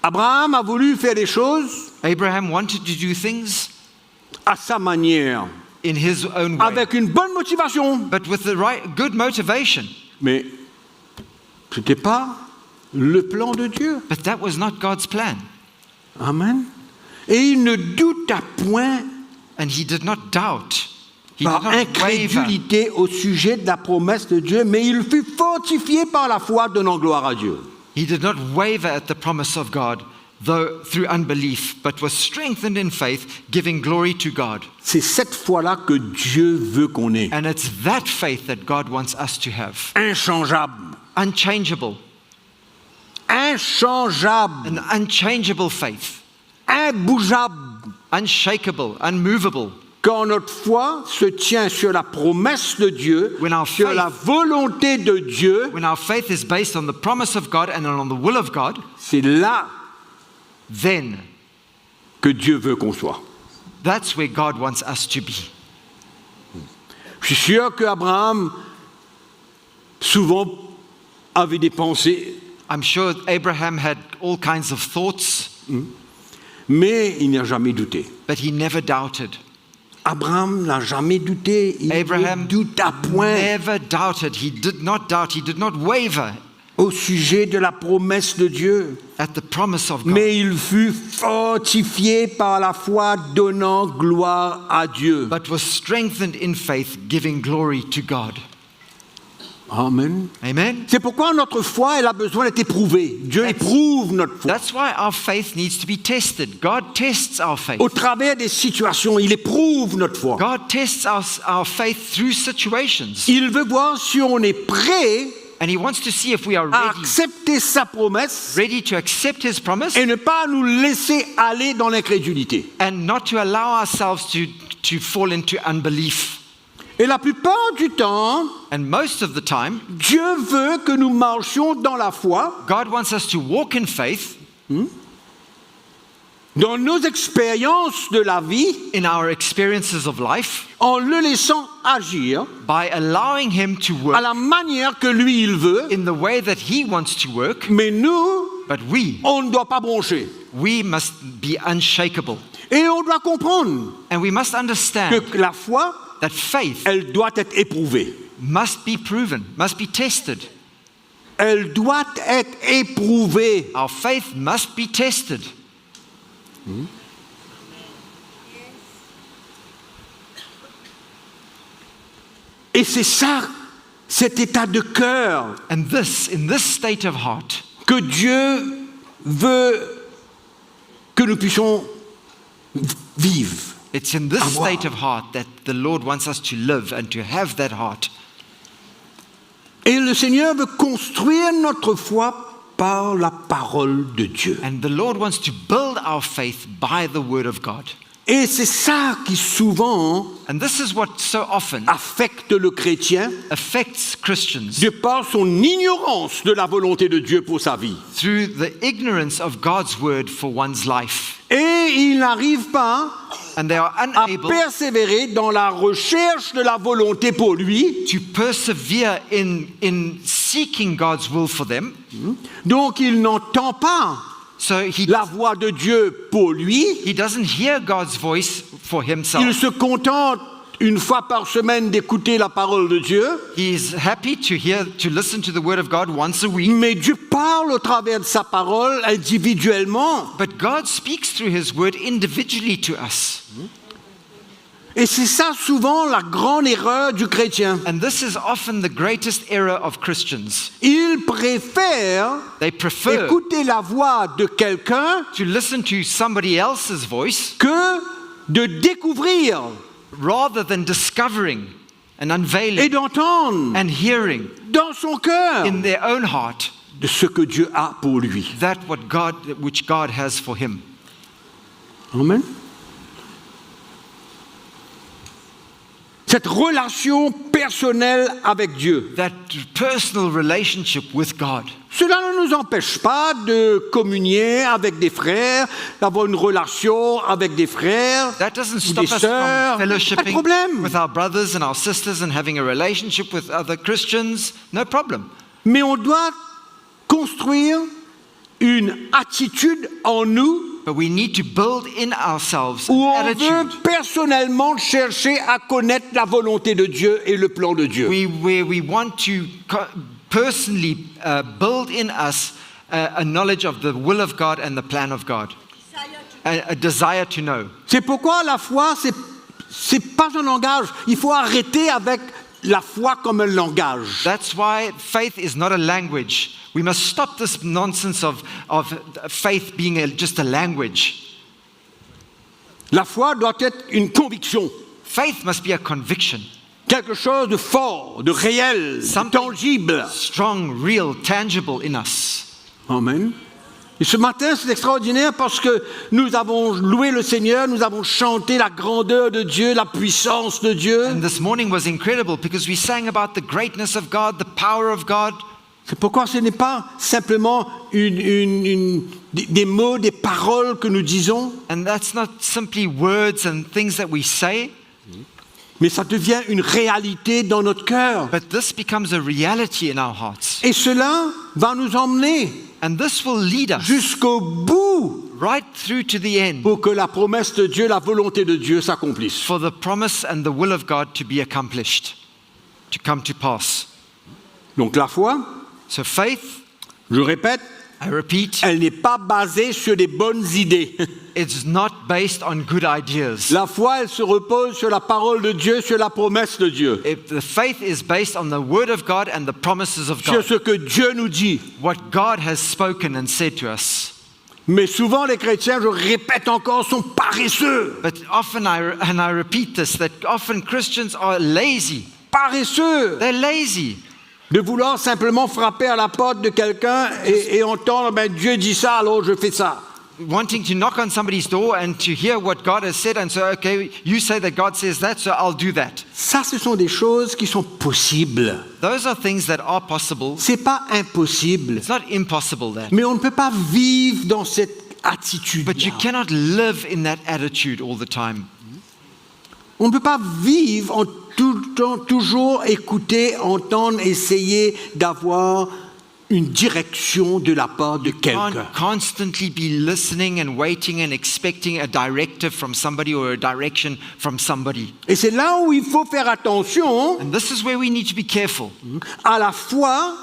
Abraham a voulu faire des choses Abraham wanted to do things à sa manière, in his own way, avec une bonne motivation. but with the right, good motivation. Mais ce n'était pas le plan de Dieu. But that was not God's plan. Amen. Et il ne douta point And he did not doubt. He did par not waver. incrédulité au sujet de la promesse de Dieu, mais il fut fortifié par la foi, donnant gloire à Dieu. He did not waver at the promise of God, though through unbelief, but was strengthened in faith, giving glory to God. C'est cette foi-là que Dieu veut qu'on ait. And it's that faith that God wants us to have. Inchangeable. Unchangeable. Inchangeable. An unchangeable faith. Imbougeable. Unshakable. Unmovable. Quand notre foi se tient sur la promesse de Dieu, When our sur faith- la volonté de Dieu, When our faith is based on the promise of God and on the will of God, c'est là then que Dieu veut qu'on soit. that's where God wants us to be. Je suis sûr qu'Abraham, souvent, avait des pensées, I'm sure Abraham had all kinds of thoughts, mais il n'a jamais douté. but he never doubted. Abraham n'a jamais douté. Il Abraham ne douta point never doubted. He did not doubt. He did not waver au sujet de la promesse de Dieu. at the promise of God. Mais il fut fortifié par la foi, donnant gloire à Dieu. But was strengthened in faith, giving glory to God. Amen. Amen? C'est pourquoi notre foi, elle a besoin d'être éprouvée. Dieu éprouve notre foi. That's why our faith needs to be tested. God tests our faith. Au travers des situations, il éprouve notre foi. God tests our faith through situations. Il veut voir si on est prêt And He wants to see if we are à accepter sa promesse ready to accept His promise et ne pas nous laisser aller dans l'incrédulité. and not to allow ourselves to fall into unbelief. Et la plupart du temps, And most of the time, Dieu veut que nous marchions dans la foi, God wants us to walk in faith dans nos expériences de la vie, in our experiences of life en le laissant agir by allowing Him to à work la manière que lui il veut, in the way that He wants to work. mais nous, But on ne doit pas broncher. we must be unshakable. Et on doit comprendre And we must understand que la foi, that faith elle doit être éprouvée. must be proven, must be tested. Elle doit être éprouvée. Our faith must be tested. Et c'est ça, cet état de cœur And this, in this state of heart, que Dieu veut que nous puissions vivre. it's in this Avoir. state of heart that the Lord wants us to live and to have that heart. Et le Seigneur veut construire notre foi par la parole de Dieu. And the Lord wants to build our faith by the Word of God. Et c'est ça qui souvent And this is what so often affecte le chrétien affects Christians de par son ignorance de la volonté de Dieu pour sa vie. through the ignorance of God's Word for one's life. Et il n'arrive pas And they are à unable persévérer dans la recherche de la volonté pour lui. to persevere in seeking God's will for them. Donc il n'entend pas So la voix de Dieu pour lui. he doesn't hear God's voice for himself. Il se contente une fois par semaine d'écouter la parole de Dieu, He's happy to listen to the word of God once a week. mais Dieu parle au travers de sa parole individuellement. But God speaks through His word individually to us. Et c'est ça souvent la grande erreur du chrétien. And this is often the greatest error of Christians. Il préfère They prefer écouter la voix de quelqu'un to listen to somebody else's voice que de découvrir rather than discovering and et unveiling d'entendre and hearing dans son cœur in their own heart de ce que Dieu a pour lui. which God has for him. Amen. Cette relation personnelle avec Dieu. That personal relationship with God. Cela ne nous empêche pas de communier avec des frères, d'avoir une relation avec des frères, That doesn't ou stop des us sœurs. from Pas de fellowshipping problème. with our brothers and our sisters and having a relationship with other Christians. No problem. Mais on doit construire une attitude en nous But we need to build in ourselves où an on veut attitude personnellement chercher à connaître la volonté de Dieu et le plan de Dieu. where we want to personally build in us a knowledge of the will of God and the plan of God. A desire to know. C'est pourquoi la foi, c'est pas un langage. Il faut arrêter avec la foi comme un langage. That's why faith is not a language. We must stop this nonsense of faith being just a language. La foi doit être une conviction, Faith must be a conviction. quelque chose de fort, de réel, de Something tangible. strong, real, tangible in us. Amen. Et ce matin, c'est extraordinaire parce que nous avons loué le Seigneur, nous avons chanté la grandeur de Dieu, la puissance de Dieu. And this morning was incredible because we sang about the greatness of God, the power of God. C'est pourquoi ce n'est pas simplement des mots, des paroles que nous disons, And that's not simply words and things that we say, mais ça devient une réalité dans notre cœur. but this becomes a reality in our hearts. Et cela va nous emmener And this will lead us jusqu'au bout right through to the end pour que la promesse de Dieu, la volonté de Dieu s'accomplisse. for the promise and the will of God to be accomplished, to come to pass. Donc la foi, So faith, je répète, I repeat, elle n'est pas basée sur des bonnes idées. it's not based on good ideas. La foi, elle se repose sur la parole de Dieu, sur la promesse de Dieu, The faith is based on the word of God and the promises of sur God. ce que Dieu nous dit. What God has spoken and said to us. Mais souvent, les chrétiens, je répète encore, sont paresseux. But often, I repeat this, that often Christians are lazy. Paresseux They're lazy. de vouloir simplement frapper à la porte de quelqu'un et entendre, ben, Dieu dit ça, alors je fais ça. Wanting to knock on somebody's door and to hear what God has said and say, okay, you say that God says that, so I'll do that. Ça, ce sont des choses qui sont possibles. Those are things that are possible. C'est pas impossible. It's not impossible that. Mais on ne peut pas vivre dans cette attitude. But you cannot live in that attitude all the time. On ne peut pas vivre en toujours écouter, entendre, essayer d'avoir une direction de la part de quelqu'un. Can't constantly be listening and waiting and expecting a directive from somebody or a direction from somebody. Et c'est là où il faut faire attention And this is where we need to be careful. à la foi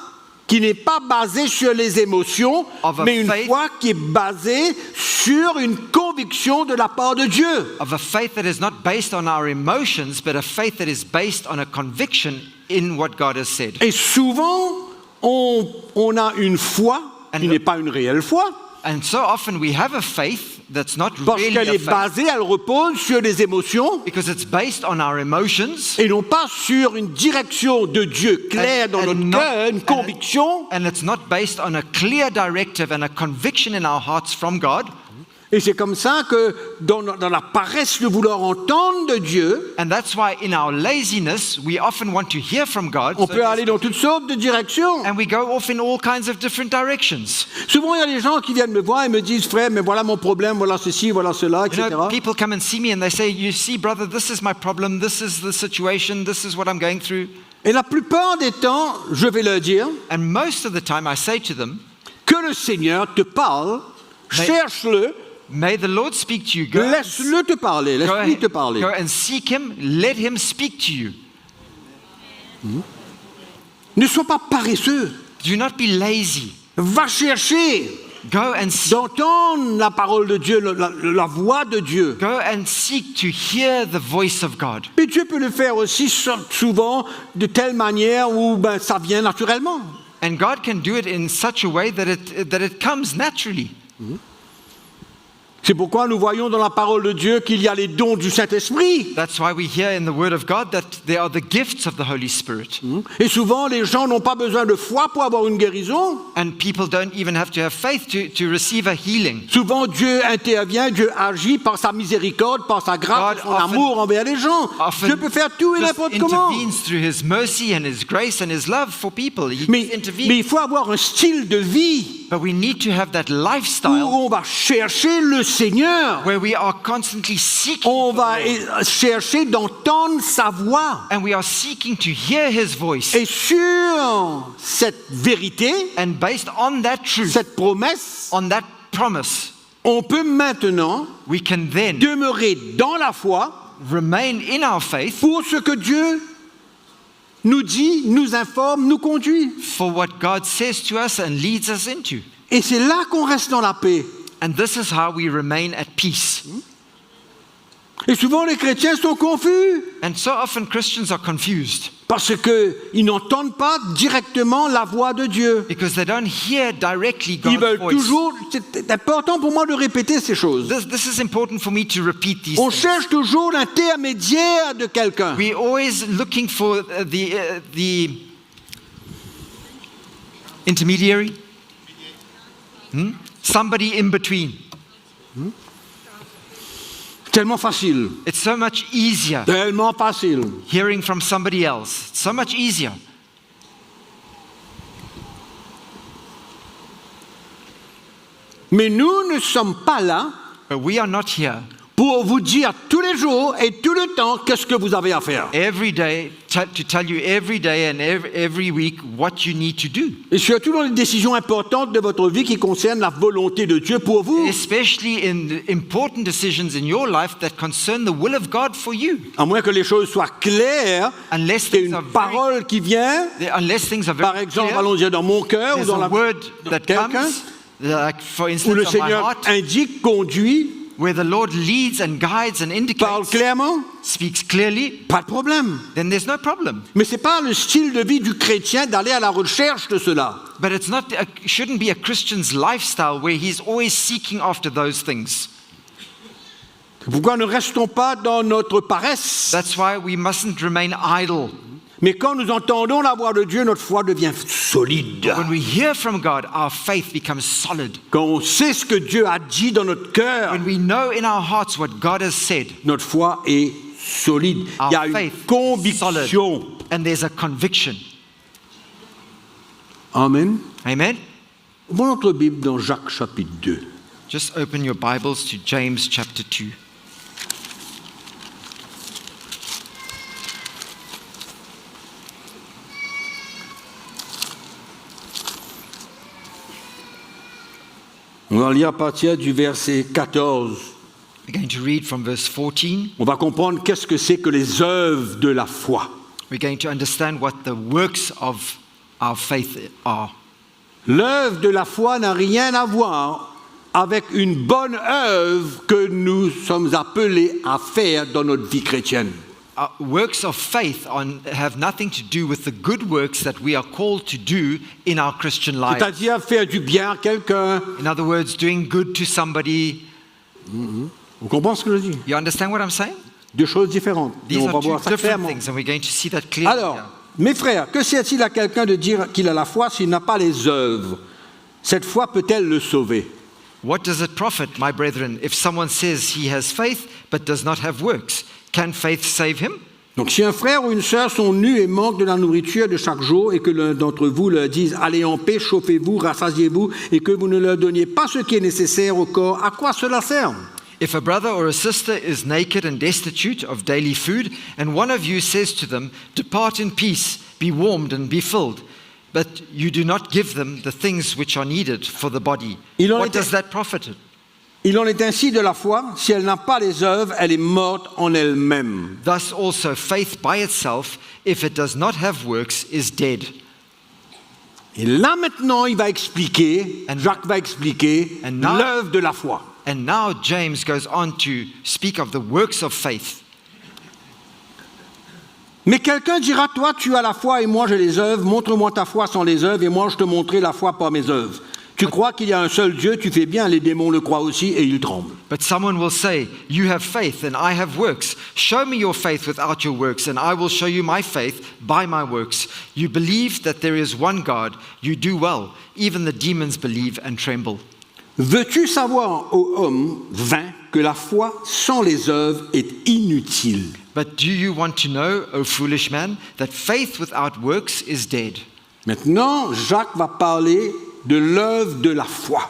qui n'est pas basée sur les émotions, Of a mais une faith- foi qui est basée sur une conviction de la part de Dieu. Of a faith that is not based on our emotions, but a faith that is based on a conviction in what God has said. Et souvent, on a une foi qui And- n'est pas une réelle foi, And so often we have a faith that's not parce really qu'elle a est faith basée, elle repose sur des émotions because it's based on our emotions et non pas sur une direction de Dieu claire dans and notre not- cœur, une conviction. and it's not based on a clear directive and a conviction in our hearts from God. Et c'est comme ça que dans la paresse de vouloir entendre de Dieu, And that's why in our laziness we often want to hear from God. on so peut aller dans toutes sortes de directions. and we go off in all kinds of different directions. Souvent, il y a des gens qui viennent me voir et me disent, frère, mais voilà mon problème, voilà ceci, voilà cela, You etc. know, people come and see me and they say, you see, brother, this is my problem, this is the situation, this is what I'm going through. Et la plupart des temps, je vais leur dire And most of the time I say to them, que le Seigneur te parle, Mais- cherche-le, May the Lord speak to you. Laisse-le te parler, laisse-lui te parler. Go and seek him. Let him speak to you. Ne sois pas paresseux. Do not be lazy. Va chercher Go and seek. d'entendre la parole de Dieu, la voix de Dieu. Go and seek to hear the voice of God. Et Dieu peut le faire aussi souvent de telle manière où ça vient naturellement. And God can do it in such a way that it comes naturally. C'est pourquoi nous voyons dans la parole de Dieu qu'il y a les dons du Saint-Esprit. That's why we hear in the Word of God that there are the gifts of the Holy Spirit. Et souvent, les gens n'ont pas besoin de foi pour avoir une guérison. And people don't even have to have faith to receive a healing. Souvent, Dieu intervient, Dieu agit par sa miséricorde, par sa grâce, God son amour envers les gens. Dieu peut faire tout et Just n'importe comment. intervenes through His mercy and His grace and His love for people. He Mais intervenes. il faut avoir un style de vie But we need to have that où lifestyle on va chercher le Seigneur. where we are constantly seeking On for va the Lord. chercher d'entendre sa voix. And we are seeking to hear His voice. Et sur cette vérité, And based on that truth, cette promesse, on that promise, on peut maintenant we can then demeurer dans la foi remain in our faith pour ce que Dieu nous dit, nous informe, nous conduit. for what God says to us and leads us into. Et c'est là qu'on reste dans la paix. And this is how we remain at peace. Et souvent les chrétiens sont confus And so often Christians are confused parce qu'ils n'entendent pas directement la voix de Dieu. because they don't hear directly Ils God's veulent voice. toujours, c'est important pour moi de répéter ces choses. This is important for me to repeat these On things. cherche toujours l'intermédiaire de quelqu'un. We're always looking for the intermediary, somebody in between. Tellement facile, It's so much easier tellement facile. hearing from somebody else. It's so much easier. Mais nous ne sommes pas là But we are not here pour vous dire tous les jours et tout le temps qu'est-ce que vous avez à faire. every day to tell you every day and every week what you need to do. Et surtout dans les décisions importantes de votre vie qui concernent la volonté de Dieu pour vous. Especially in the important decisions in your life that concern the will of God for you. À moins que les choses soient claires, Unless qu'il y ait things une are very, parole qui vient, unless things are par very exemple, clear, allons dire dans mon cœur ou there's dans a la word that quelqu'un, comes, like for où le instance on my Seigneur heart, indique, conduit, where the Lord leads and guides and parle indicates, clairement, speaks clearly, pas de problème. then there's no problem. Mais ce n'est pas le style de vie du chrétien d'aller à la recherche de cela. But it's not, shouldn't be a Christian's lifestyle where he's always seeking after those things. C'est pourquoi ne restons pas dans notre paresse. That's why we mustn't remain idle. Mais quand nous entendons la voix de Dieu, notre foi devient solide. When we hear from God, our faith becomes solid. Quand on sait ce que Dieu a dit dans notre cœur, When we know in our hearts what God has said, notre foi est solide. our Il y a une faith is conviction. solid, and there's a conviction. Amen. Amen? Ouvrons notre Bible dans Jacques chapitre 2. Just open your Bibles to James chapter 2. On va lire à partir du verset 14. We're going to read from verse 14. On va comprendre qu'est-ce que c'est que les œuvres de la foi. We're going to understand what the works of our faith are. L'œuvre de la foi n'a rien à voir avec une bonne œuvre que nous sommes appelés à faire dans notre vie chrétienne. Works of faith have nothing to do with the good works that we are called to do in our Christian life. C'est-à-dire faire du bien à quelqu'un. In other words, doing good to somebody. On comprend ce que je dis? You understand what I'm saying? Deux choses différentes. Et These on are va two voir ça different clairement. things, and we're going to see that clearly. Alors, here. mes frères, que sert-il à quelqu'un de dire qu'il a la foi s'il n'a pas les œuvres? Cette foi peut-elle le sauver? What does it profit, my brethren, if someone says he has faith but does not have works? Can faith save him? Donc si un frère ou une sœur sont nus et manquent de la nourriture de chaque jour et que l'un d'entre vous leur dise « Allez en paix, chauffez-vous, rassasiez-vous » et que vous ne leur donniez pas ce qui est nécessaire au corps, à quoi cela sert? If a brother or a sister is naked and destitute of daily food, and one of you says to them, "Depart in peace, be warmed and be filled," but you do not give them the things which are needed for the body, Il en what était- does that profit? Il en est ainsi de la foi, si elle n'a pas les œuvres, elle est morte en elle-même. Thus also faith by itself, if it does not have works, is dead. Et là maintenant, il va expliquer, And- Jacques va expliquer And now- l'œuvre de la foi. And now James goes on to speak of the works of faith. Mais quelqu'un dira, toi tu as la foi et moi j'ai les œuvres, montre-moi ta foi sans les œuvres et moi je te montrerai la foi par mes œuvres. Tu crois qu'il y a un seul Dieu, tu fais bien, les démons le croient aussi et ils tremblent. But someone will say, you have faith and I have works. Show me your faith without your works and I will show you my faith by my works. You believe that there is one God. You do well. Even the demons believe and tremble. Veux-tu savoir, ô homme vain, que la foi sans les œuvres est inutile? But do you want to know, O foolish man, that faith without works is dead? Maintenant, Jacques va parler de l'œuvre de la foi.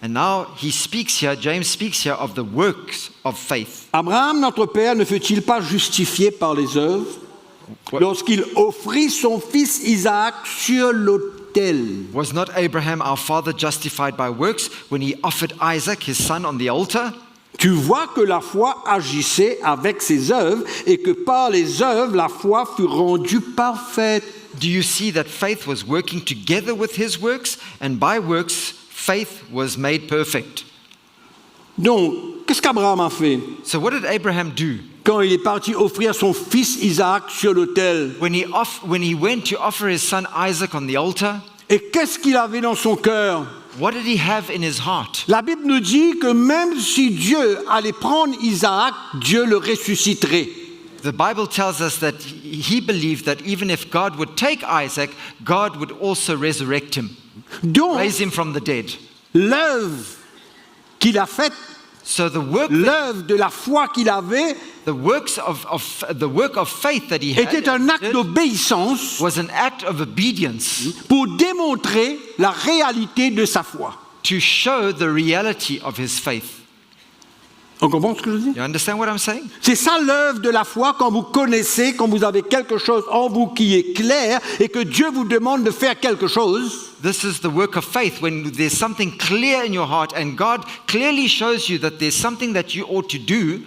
And now he speaks here, James speaks here of the works of faith. Abraham, notre père, ne fut-il pas justifié par les œuvres lorsqu'il offrit son fils Isaac sur l'autel? Was not Abraham our father justified by works when he offered Isaac his son on the altar? Tu vois que la foi agissait avec ses œuvres et que par les œuvres, la foi fut rendue parfaite. Do you see that faith was working together with his works, and by works faith was made perfect? Donc, qu'est-ce qu'Abraham a fait So what did Abraham do? quand il est parti offrir son fils Isaac sur l'autel? When he went to offer his son Isaac on the altar, Et qu'est-ce qu'il avait dans son cœur? what did he have in his heart? La Bible nous dit que même si Dieu allait prendre Isaac, Dieu le ressusciterait. The Bible tells us that he believed that even if God would take Isaac, God would also resurrect him, Donc, raise him from the dead. l'œuvre qu'il a faite, So the work l'œuvre de la foi qu'il avait, the work of faith that he had était un acte did d'obéissance was an act of obedience pour démontrer la réalité de sa foi. to show the reality of his faith. On comprend ce que je dis? You understand what I'm saying? C'est ça l'œuvre de la foi quand vous connaissez, quand vous avez quelque chose en vous qui est clair et que Dieu vous demande de faire quelque chose. This is the work of faith when there's something clear in your heart and God clearly shows you that there's something that you ought to do.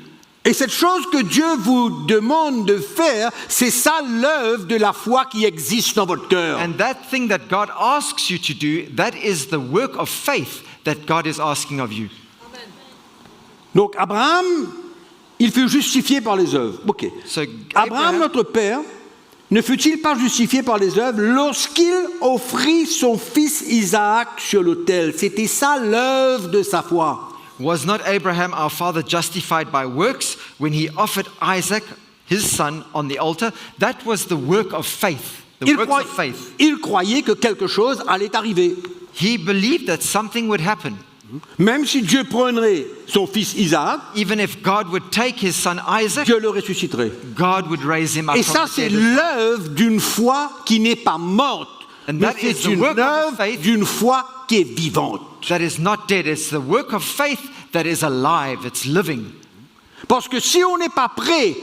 Et cette chose que Dieu vous demande de faire, c'est ça l'œuvre de la foi qui existe dans votre cœur. And that thing that God asks you to do, that is the work of faith that God is asking of you. Donc Abraham, il fut justifié par les œuvres. Ok. So Abraham, notre père, ne fut-il pas justifié par les œuvres lorsqu'il offrit son fils Isaac sur l'autel? C'était ça l'œuvre de sa foi. was not Abraham our father justified by works when he offered Isaac his son on the altar? That was the work of faith. The works of faith. Il croyait que quelque chose allait arriver. He believed that something would happen. Même si Dieu prendrait son fils Isaac, Even if God would take his son Isaac, Dieu le ressusciterait. God would raise him up Et from ça, the c'est dead. l'œuvre d'une foi qui n'est pas morte, And mais that is c'est the une work of œuvre faith. d'une foi qui est vivante. That is not dead. It's the work of faith that is alive. It's living. Parce que si on n'est pas prêt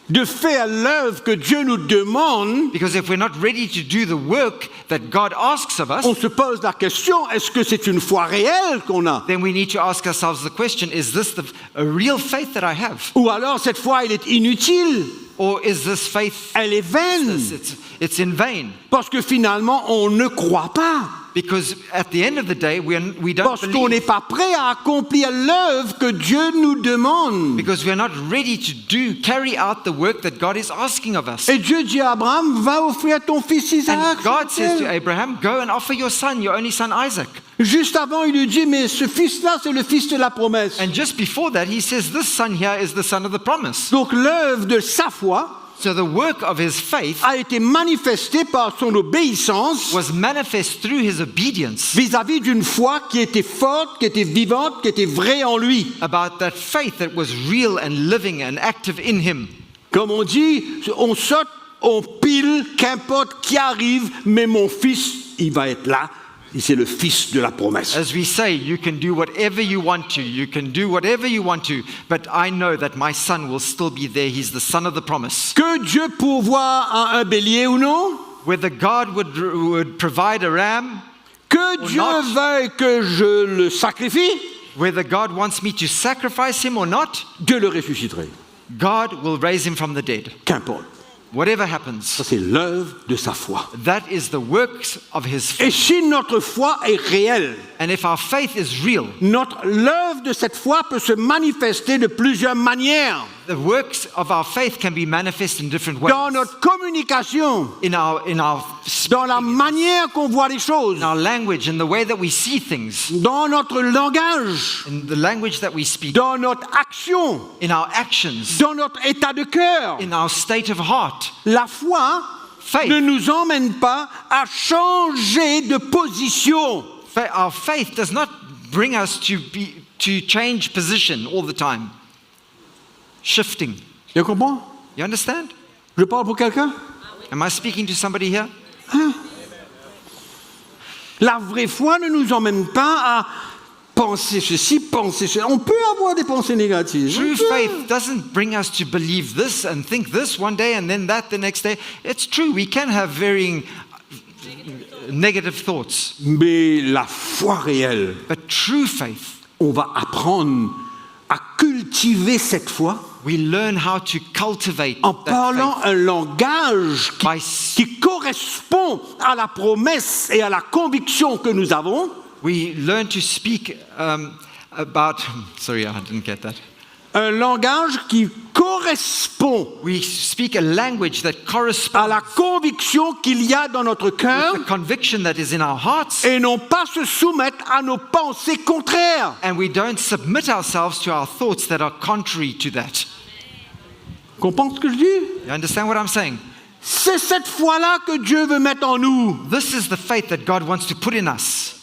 de faire l'œuvre que Dieu nous demande, Because if we're not ready to do the work that God asks of us, on se pose la question, est-ce que c'est une foi réelle qu'on a? then we need to ask ourselves the question, is this a real faith that I have? Ou alors cette foi, elle est inutile, Or is this faith, elle est vaine, it's in vain? parce que finalement, on ne croit pas. Because at the end of the day, we don't Parce qu'on n'est believe. pas prêt à accomplir l'œuvre que Dieu nous demande. Because we're not ready to carry out the work that God is asking of us. Et Dieu dit à Abraham, va offrir ton fils Isaac. And God says to Abraham, go and offer your son, your only son Isaac. Juste avant, il lui dit, mais ce fils-là, c'est le fils de la promesse. And just before that, he says, this son here is the son of the promise. Donc l'œuvre de sa foi So the work of his faith a été manifestée par son obéissance was manifest through his obedience vis-à-vis d'une foi qui était forte, qui était vivante, qui était vraie en lui. about that faith that was real and living and active in him. Comme on dit, on saute, on pile, qu'importe qui arrive, mais mon fils, il va être là. Et c'est le fils de la promesse. As we say, you can do whatever you want to, you can do whatever you want to, but I know that my son will still be there. He's the son of the promise. Que Dieu pourvoie à un bélier ou non, Whether God would provide a ram, que Dieu not. veuille que je le sacrifie, Whether God wants me to sacrifice him or not, Dieu le ressusciterait. God will raise him from the dead. Qu'importe. Whatever happens, Ça, c'est l'œuvre de sa foi. that is the works of his Et faith. si notre foi est réelle, And if our faith is real, l'œuvre de cette foi peut se manifester de plusieurs manières. the works of our faith can be manifest in different ways. Dans notre communication, In our dans la manière qu'on voit les choses, in our language, in the way that we see things, dans notre langage, in the language that we speak, dans notre action, in our actions, dans notre état de cœur. in our state of heart. La foi Faith. ne nous emmène pas à changer de position. Our faith does not bring us to change position all the time. Shifting. Tu comprends? You understand? Je parle pour quelqu'un? Am I speaking to somebody here? La vraie foi ne nous emmène pas à penser ceci, penser cela. On peut avoir des pensées négatives. True faith doesn't bring us to believe this and think this one day and then that the next day. It's true, we can have varying negative thoughts. Mais la foi réelle, But true faith, on va apprendre à cultiver cette foi we learn how to cultivate en that parlant faith un langage by qui correspond à la promesse et à la conviction que nous avons. we learn to speak about. Sorry, I didn't get that. Un langage qui correspond We speak a language that à corresponds la conviction qu'il y a dans notre cœur with the conviction that is in our hearts, et non pas se soumettre à nos pensées contraires. and we don't submit ourselves to our thoughts that are contrary to that. Comprends ce que je dis? You understand what I'm saying? C'est cette foi-là que Dieu veut mettre en nous. This is the faith that God wants to put in us.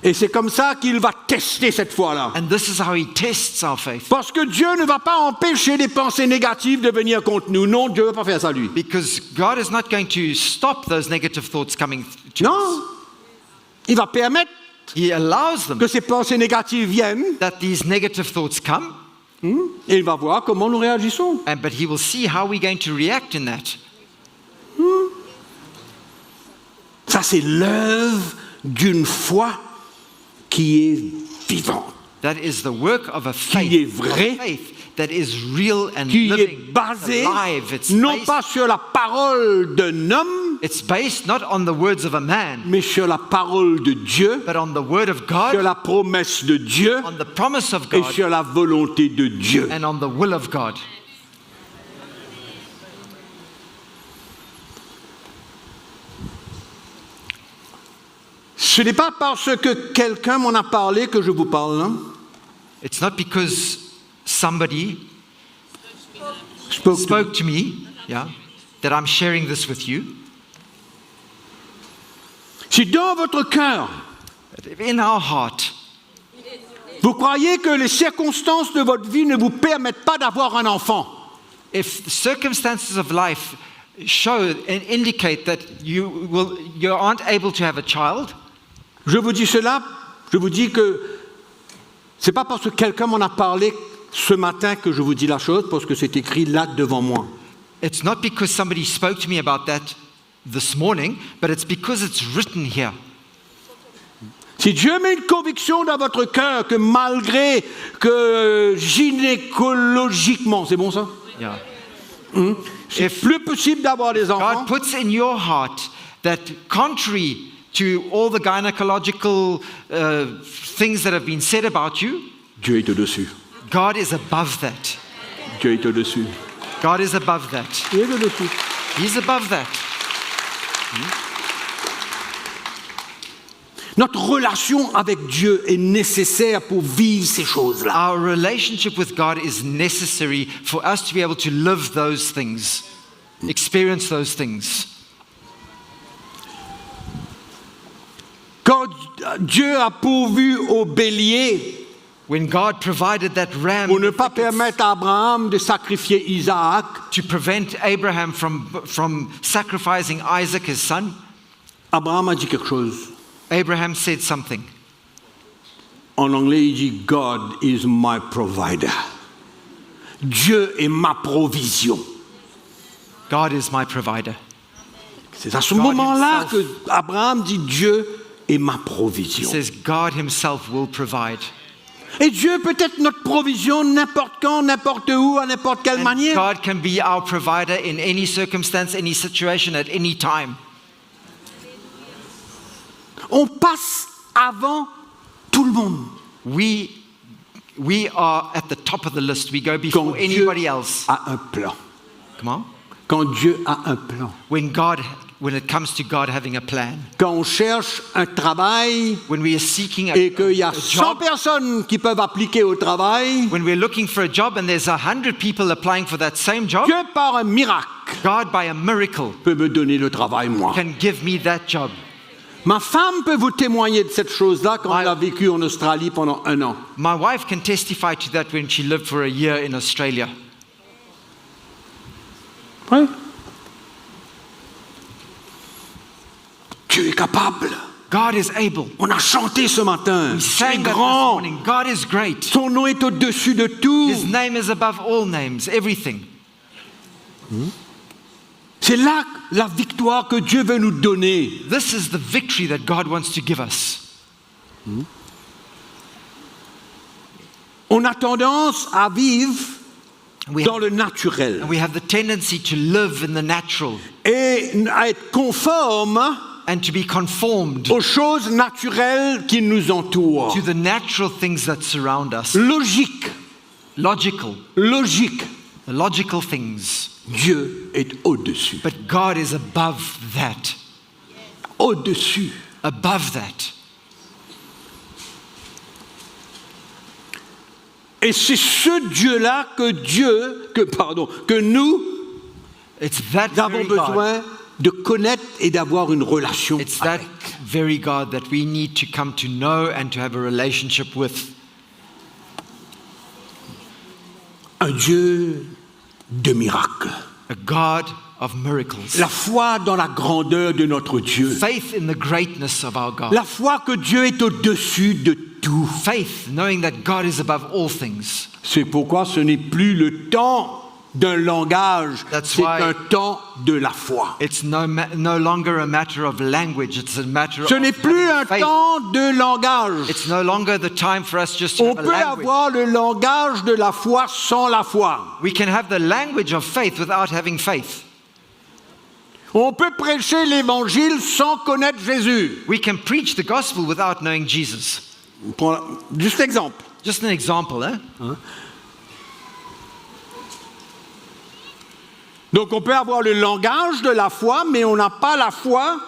Et c'est comme ça qu'il va tester cette foi-là. And this is how he tests our faith. Parce que Dieu ne va pas empêcher les pensées négatives de venir contre nous. Non, Dieu ne va pas faire ça, lui. Because God is not going to stop those negative thoughts coming to Non. us. Il va permettre He allows them que ces pensées négatives viennent that these negative thoughts come, et il va voir comment nous réagissons. but he will see how we're going to react in that. Ça, c'est l'œuvre d'une foi qui est vivante, That is the work of a qui est faith, vraie, faith that is real and qui est living, basée alive. It's non based, pas sur la parole d'un homme, it's based not on the words of a man, mais sur la parole de Dieu, but on the word of sur God, la promesse de Dieu on the promise of et God, sur la volonté de Dieu. and on the will of God. Ce n'est pas parce que quelqu'un m'en a parlé que je vous parle. Hein? It's not because somebody Spoke to- spoke to me, that I'm sharing this with you. Si dans votre cœur, But if in our heart, vous croyez que les circonstances de votre vie ne vous permettent pas d'avoir un enfant, if the circumstances of life show and indicate that you aren't able to have a child, je vous dis cela, je vous dis que c'est pas parce que quelqu'un m'en a parlé ce matin que je vous dis la chose, parce que c'est écrit là devant moi. it's not because somebody spoke to me about that this morning, but it's because it's written here. Si Dieu met une conviction dans votre cœur que malgré que gynécologiquement, c'est bon ça? Yeah. C'est plus possible d'avoir des enfants. God puts in your heart that contrary to all the gynecological things that have been said about you, Dieu est au-dessus. God is above that. Dieu est au-dessus. God is above that. Il est au-dessus. He's above that. Notre relation avec Dieu est nécessaire pour vivre ces choses-là. Our relationship with God is necessary for us to be able to live those things, experience those things. Quand Dieu a pourvu au bélier When God provided that ram pour ne pas permettre à Abraham de sacrifier Isaac, to prevent Abraham from sacrificing Isaac, his son, Abraham a dit quelque chose. Abraham said something. En anglais, il dit « God is my provider ». Dieu est ma provision. God is my provider. C'est à ce God moment-là himself. que Abraham dit « Dieu est ma He provision. says God himself will provide. Et Dieu peut être notre provision n'importe quand, n'importe où, à n'importe quelle And manière. God can be our provider in any circumstance, any situation, at any time. On passe avant tout le monde We are at the top of the list. We go quand before Dieu anybody else. a un plan. Come on. Quand Dieu a un plan. When it comes to God having a plan, Quand on cherche un travail when we are seeking et qu'il y a a 100 job, personnes qui peuvent appliquer au travail, when we're looking for a job and there's 100 people applying for that same job, Dieu par un miracle God by a miracle peut me donner le travail moi. can give me that job. Ma femme peut vous témoigner de cette chose-là quand elle a vécu en Australie pendant 1 an. My wife can testify to that when she lived for a year in Australia. Oui. Dieu est capable. God is able. On a chanté ce matin. We Dieu est sang that this grand. morning. God is great. Son nom est au-dessus de tout. His name is above all names, everything. C'est là la victoire que Dieu veut nous donner. This is the victory that God wants to give us. On a tendance à vivre We dans have, le naturel and we have the tendency to live in the natural et à être conforme and to be conformed aux choses naturelles qui nous entourent. to the natural things that surround us. Logique, Logical, the logical things. Dieu est au-dessus. But God is above that. Au-dessus. Above that. Et c'est ce Dieu-là que nous It's that avons very God. besoin de connaître et d'avoir une relation It's that avec. very God that we need to come to know and to have a relationship with. Un Dieu de miracles. A God of miracles. La foi dans la grandeur de notre Dieu. Faith in the greatness of our God. La foi que Dieu est au-dessus de tout. Faith knowing that God is above all things. C'est pourquoi ce n'est plus le temps d'un langage, That's c'est why- un temps de la foi. It's no longer a matter of language. It's a matter Ce of n'est plus un having faith. temps de langage. It's no longer the time for us just to On have a peut language. avoir le langage de la foi sans la foi. We can have the language of faith without having faith. On peut prêcher l'évangile sans connaître Jésus. We can preach the gospel without knowing Jesus. Juste exemple. Just an example, eh? Donc on peut avoir le langage de la foi, mais on n'a pas la foi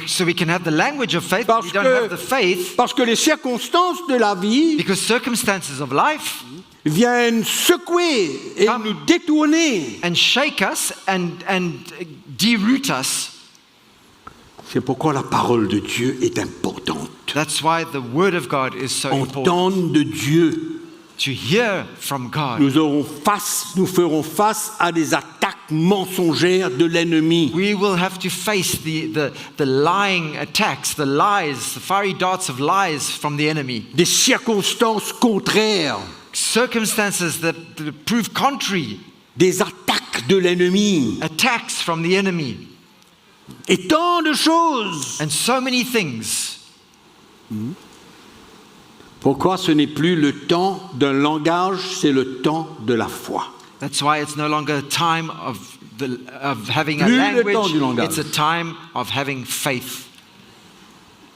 So we can have the language of faith, but parce we don't have the que, faith parce que les circonstances de la vie because circumstances of life viennent secouer et Come. nous détourner. and shake us and deroot us. C'est pourquoi la parole de Dieu est importante. That's why the word of God is so important. Entendre de Dieu. To hear from God. Nous ferons face à des attaques mensongères de l'ennemi. We will have to face the lying attacks, the lies, the fiery darts of lies from the enemy. Des circonstances contraires. Circumstances that prove contrary. Des attaques de l'ennemi. Attacks from the enemy. Et tant de choses. And so many things. Pourquoi ce n'est plus le temps d'un langage, c'est le temps de la foi. That's why it's no longer a time of having a Plus le temps language. du langage. It's a time of having faith.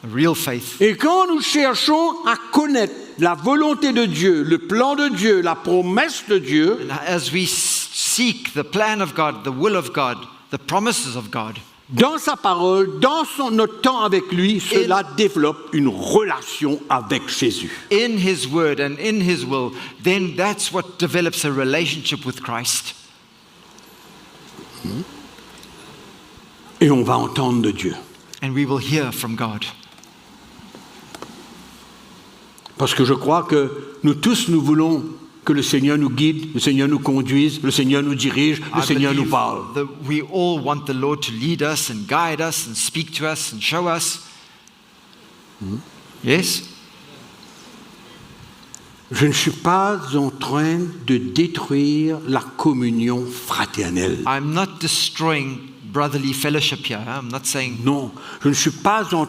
A real faith. Et quand nous cherchons à connaître la volonté de Dieu, le plan de Dieu, la promesse de Dieu, And as we seek the plan of God, the will of God, the promises of God, dans sa parole, dans notre temps avec lui, cela développe une relation avec Jésus. in His word and in His will, then that's what develops a relationship with Christ. Et on va entendre de Dieu. And we will hear from God. Parce que je crois que nous tous, nous voulons que le Seigneur nous guide, le Seigneur nous conduise, le Seigneur nous dirige, le I Seigneur nous believe parle. that we all want the Lord to lead us and guide us and speak to us and show us. Yes? Je ne suis pas en train de détruire la communion fraternelle. I'm not destroying brotherly fellowship here. I'm not saying, Non, je ne suis pas en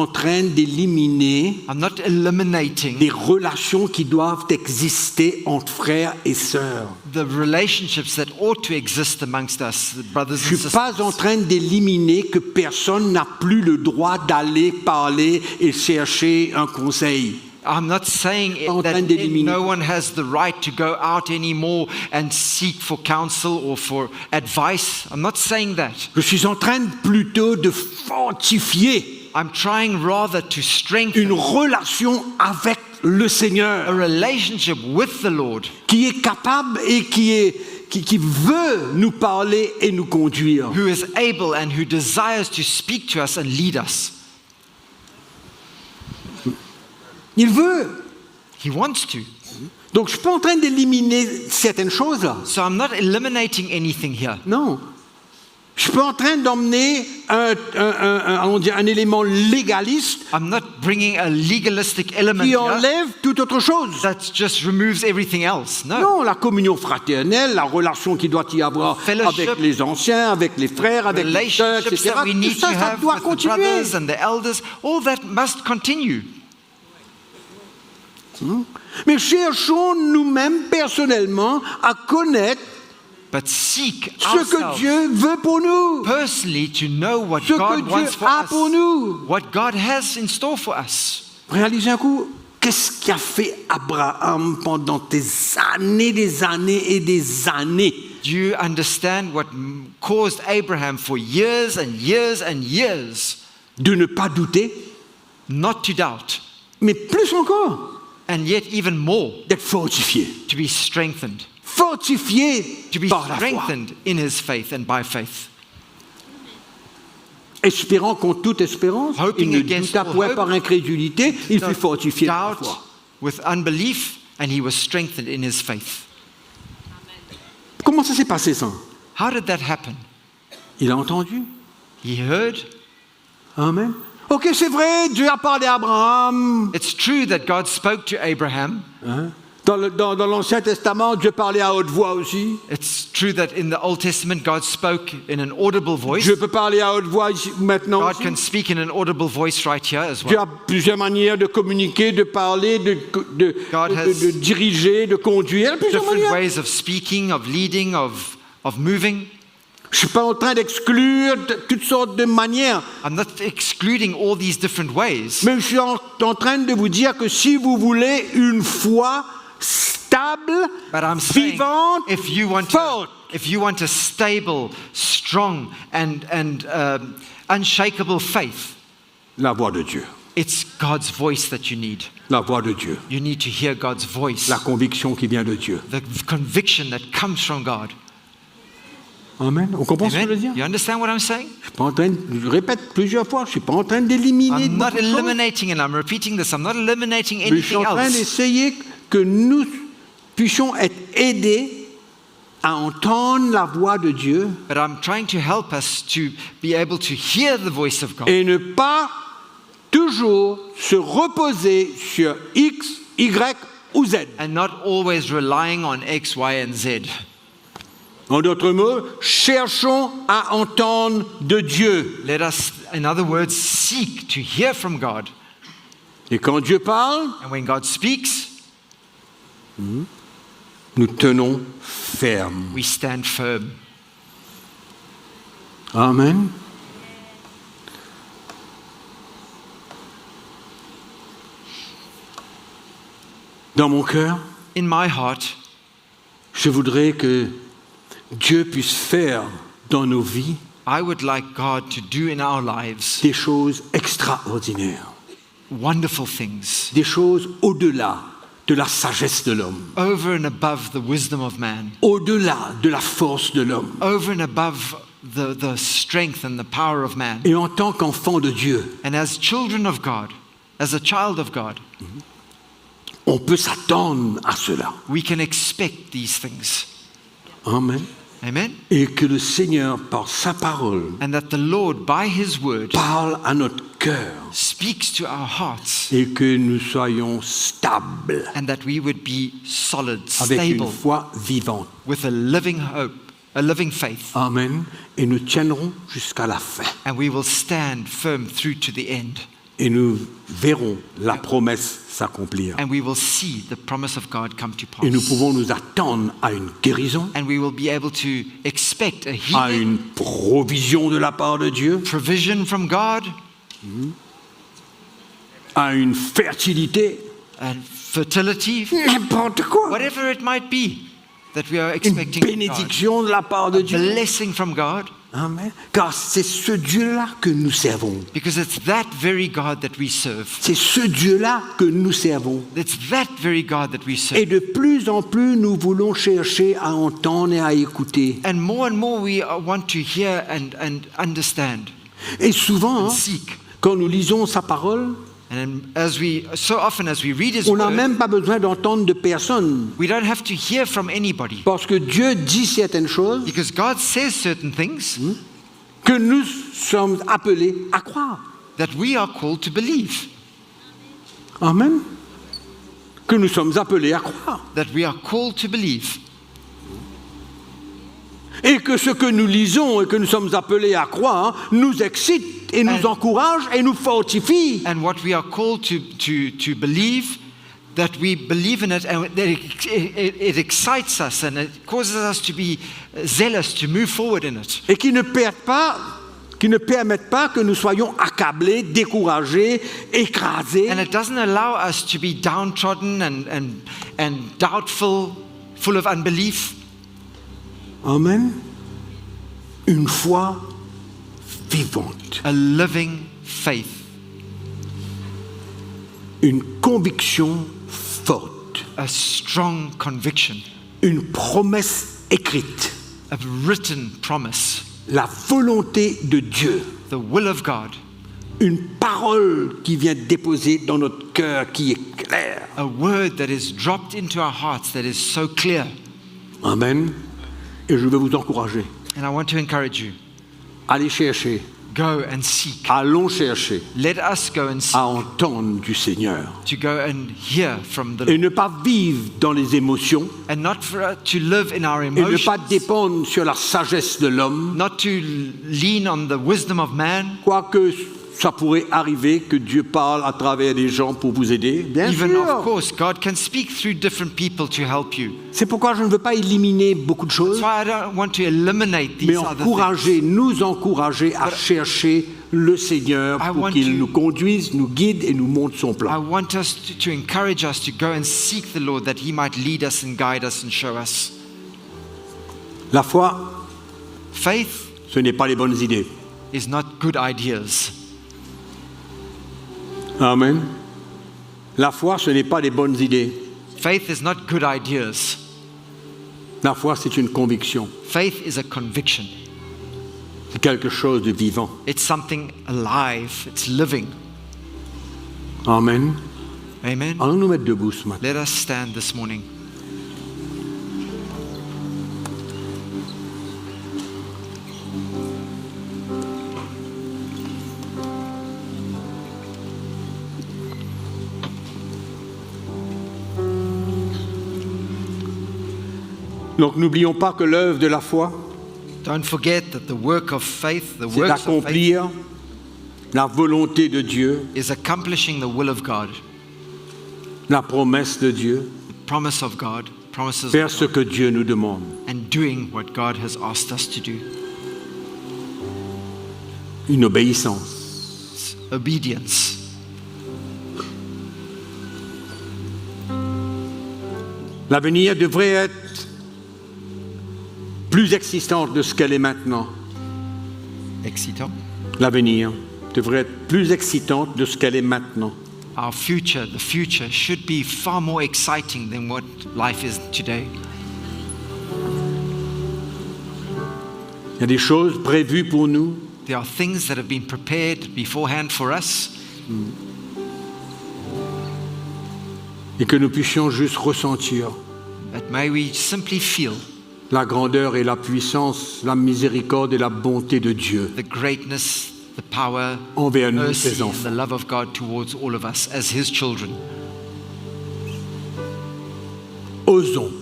train d'éliminer I'm not eliminating des relations qui doivent exister entre frères et sœurs. the relationships that ought to exist amongst us, the brothers Je and ne suis pas en sisters. train d'éliminer que personne n'a plus le droit d'aller parler et chercher un conseil. I'm not saying Pas en train that d'éliminer. no one has the right to go out anymore and seek for counsel or for advice. I'm not saying that. Je suis en train plutôt de fortifier I'm trying rather to une strengthen relation avec le a Seigneur relationship with the Lord qui est capable et qui veut nous parler et nous conduire. who is able and who desires to speak to us and lead us. Il veut. He wants to. Donc je ne suis pas en train d'éliminer certaines choses là. So I'm not eliminating anything here. Non. Je suis pas en train d'emmener un élément légaliste I'm not bringing a legalistic element qui here enlève toute autre chose. that just removes everything else. No. Non, la communion fraternelle, la relation qu'il doit y avoir Fellowship, avec les anciens, avec les frères, avec les sœurs, Relationships etc. that we Tout need to ça, ça have doit with the continuer. brothers and the elders, all that must continue. Mais cherchons nous-mêmes personnellement à connaître But seek ce que ourselves Dieu veut pour nous, personally to know what ce que God Dieu wants for a pour us, nous. what God has in store for us. Réalisez un coup, qu'est-ce qu'a fait Abraham pendant des années et des années? Do you understand what caused Abraham for years and years and years De ne pas douter, not to doubt, mais plus encore, and yet even more d'être fortifié. to be strengthened, Fortifié to be par la foi. strengthened in his faith and by faith? Espérant contre toute espérance, Hoping il ne against douta all point hope. par incrédulité, il fut Not fortifié par la doubt foi. with unbelief, and he was strengthened in his faith. Comment ça s'est passé ça? How did that happen? Il a entendu. He heard. Amen. Ok, c'est vrai, Dieu a parlé à Abraham. It's true that God spoke to Abraham. Hein? Dans l'Ancien Testament, Dieu parlait à haute voix aussi. It's true that in the Old Testament God spoke in an audible voice. Je peux parler à haute voix ici, maintenant God aussi. can speak in an audible voice right here as Dieu well. a plusieurs manières de communiquer, de parler, God has de diriger, de conduire. Plusieurs Different manières. ways of speaking, of leading, of moving. Je ne suis pas en train d'exclure toutes sortes de manières. I'm not excluding all these different ways. Mais je suis en train de vous dire que si vous voulez une foi stable, But I'm saying, vivante, if you want a stable, strong, and unshakable faith, la voix de Dieu. it's God's voice that you need. La voix de Dieu. You need to hear God's voice, La conviction qui vient de Dieu. the conviction that comes from God. Amen. On comprend ce que je veux Amen? dire? You understand what I'm saying? Je suis pas en train je répète plusieurs fois, je ne suis pas en train d'éliminer I'm not beaucoup de choses, eliminating, and I'm repeating this, I'm not eliminating mais je suis anything en train else. d'essayer que nous puissions être aidés à entendre la voix de Dieu But I'm trying to help us to be able to hear the voice of God et ne pas toujours se reposer sur X, Y ou Z. and not always relying on X, Y, and Z. En d'autres mots, cherchons à entendre de Dieu. Let us, in other words, seek to hear from God. Et quand Dieu parle, And when God speaks, nous tenons ferme. we stand firm. Amen. Dans mon cœur, In my heart, je voudrais que Dieu puisse faire dans nos vies I would like God to do in our lives des choses extraordinaires, wonderful things des choses au-delà de la sagesse de l'homme, over and above the wisdom of man, au-delà de la force de l'homme. over and above the strength and the power of man. Et en tant qu'enfant de Dieu, And as children of God, as a child of God, on peut s'attendre à cela. we can expect these things. Amen. Amen? Et que le Seigneur, par sa parole, And that the Lord, by His word, parle à notre cœur speaks to our hearts, et que nous soyons stables and that we would be solid, avec une stable, foi vivante. with a living hope, a living faith, Amen. Et nous tiendrons jusqu'à la fin. and we will stand firm through to the end, Et nous verrons la promesse s'accomplir. and we will see the promise of God come to Et nous pass. pouvons nous attendre à une guérison, And we will be able to expect a à healing, une provision de la part de Dieu, provision from God, à une fertilité, and fertility, n'importe quoi. whatever it might be that we are Une expecting from God. bénédiction de la part de Dieu. Blessing from God, Amen. Car c'est ce Dieu-là que nous servons. because it's that very God that we serve. C'est ce Dieu-là que nous servons. It's that very God that we serve. Et de plus en plus, nous voulons chercher à entendre et à écouter. And more we want to hear and understand, Et souvent, hein, seek. quand nous lisons sa parole, And so often as we read His on n'a Word, même pas besoin d'entendre de personne. we don't have to hear from anybody, Parce que Dieu dit certaines choses because God says certain things que nous sommes appelés à croire. that we are called to believe, Amen. Que nous sommes appelés à croire. that we are called to believe. Et que ce que nous lisons et que nous sommes appelés à croire nous excite et nous encourage et nous fortifie. And what we are called to believe, that we believe in it, and that it excites us and it causes us to be zealous to move forward in it. Et qui ne permettent pas que nous soyons accablés, découragés, écrasés. And it doesn't allow us to be downtrodden and doubtful, full of unbelief. Amen. Une foi vivante. A living faith, Une conviction forte. a strong conviction, Une promesse écrite. a written promise, La volonté de Dieu. the will of God, Une parole qui vient déposer dans notre cœur qui est claire. a word that is dropped into our hearts that is so clear. Amen. Et je veux vous encourager. And I want to encourage you, Allez chercher. go and seek. Allons chercher Let us go and seek, à entendre du Seigneur. to go and hear from the Et Lord, ne pas vivre dans les émotions. and not to live in our Et ne pas emotions, dépendre sur la sagesse de l'homme. not to lean on the wisdom of man, Quoique ça pourrait arriver que Dieu parle à travers des gens pour vous aider. Bien even of sûr. course God can speak through different people to help you. C'est pourquoi je ne veux pas éliminer beaucoup de choses, That's why I don't want to eliminate mais these other things. nous encourager à chercher le Seigneur I pour want qu'il to- nous conduise, nous guide et nous montre son I plan. want us to encourage us to go and seek the Lord, that He might lead us and guide us and show us. La foi, Faith ce n'est pas les bonnes idées. is not good ideas. Amen. La foi, ce n'est pas les bonnes idées. Faith is not good ideas. La foi, c'est une conviction. Faith is a conviction. C'est quelque chose de vivant. It's something alive. It's living. Amen. Amen. Allons nous mettre debout ce matin. Let us stand this morning. Donc n'oublions pas que l'œuvre de la foi, Don't forget that the work of faith, the c'est works of faith, d'accomplir la volonté de Dieu, is accomplishing the will of God, la promesse de Dieu, the promise of God, promises faire of ce God, que Dieu nous demande. and doing what God has asked us to do. Une obéissance. It's obedience. L'avenir devrait être plus existante de ce qu'elle est maintenant. Excitant. L'avenir devrait être plus excitante de ce qu'elle est maintenant. Our future, the future, should be far more exciting than what life is today. Il y a des choses prévues pour nous, There are things that have been prepared beforehand for us, et que nous puissions juste ressentir but may we simply feel la grandeur et la puissance, la miséricorde et la bonté de Dieu the greatness, the power, envers nous, mercy, ses and enfants. the love of God towards all of us as His children. Osons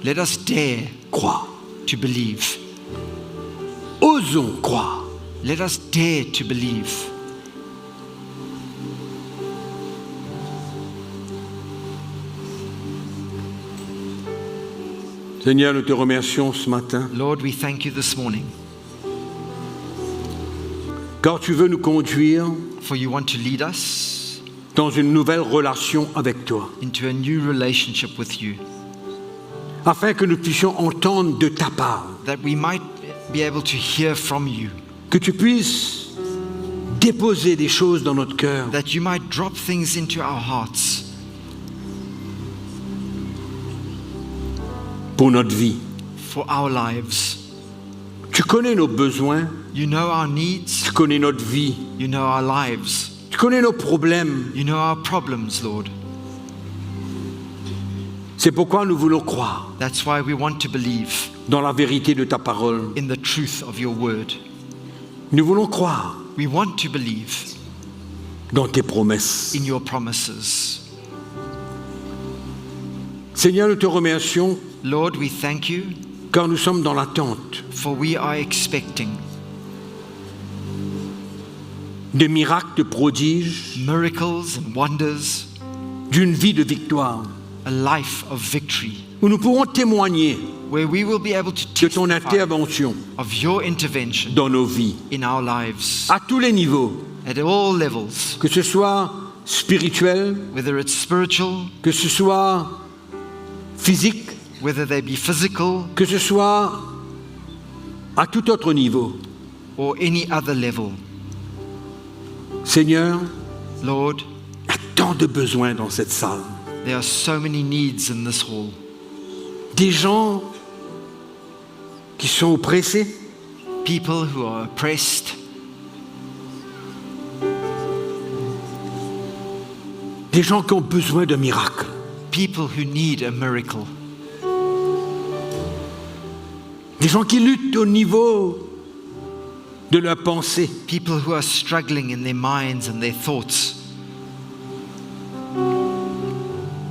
Let us dare croire. to believe. Osons croire. Let us dare to believe. Seigneur, nous te remercions ce matin, Lord, we thank you this morning, car tu veux nous conduire for you want to lead us dans une nouvelle relation avec toi, into a new relationship with you, afin que nous puissions entendre de ta part, that we might be able to hear from you, que tu puisses déposer des choses dans notre cœur that you might drop things into our hearts pour notre vie. for our lives. Tu connais nos besoins, You know our needs, tu connais notre vie, you know our lives, tu connais nos problèmes. you know our problems, Lord. C'est pourquoi nous voulons croire That's why we want to believe dans la vérité de ta parole. in the truth of your word. Nous voulons croire We want to believe dans tes promesses. in your promises. Seigneur, nous te remercions Lord, we thank you car nous sommes dans l'attente for we are expecting des miracles, de prodiges, miracles and wonders, d'une vie de victoire, a life of victory, où nous pourrons témoigner where we will be able to de ton testify intervention of your intervention dans nos vies, in our lives à tous les niveaux, at all levels, que ce soit spirituel, whether it's spiritual, que ce soit physique, whether they be physical que ce soit à tout autre niveau. or any other level. Seigneur, Lord, il y a tant de besoins dans cette salle. there are so many needs in this hall. Des gens qui sont oppressés, People who are oppressed, des gens qui ont besoin de miracles, people who need a miracle, des gens qui luttent au niveau de leur pensée, people who are struggling in their minds and their thoughts,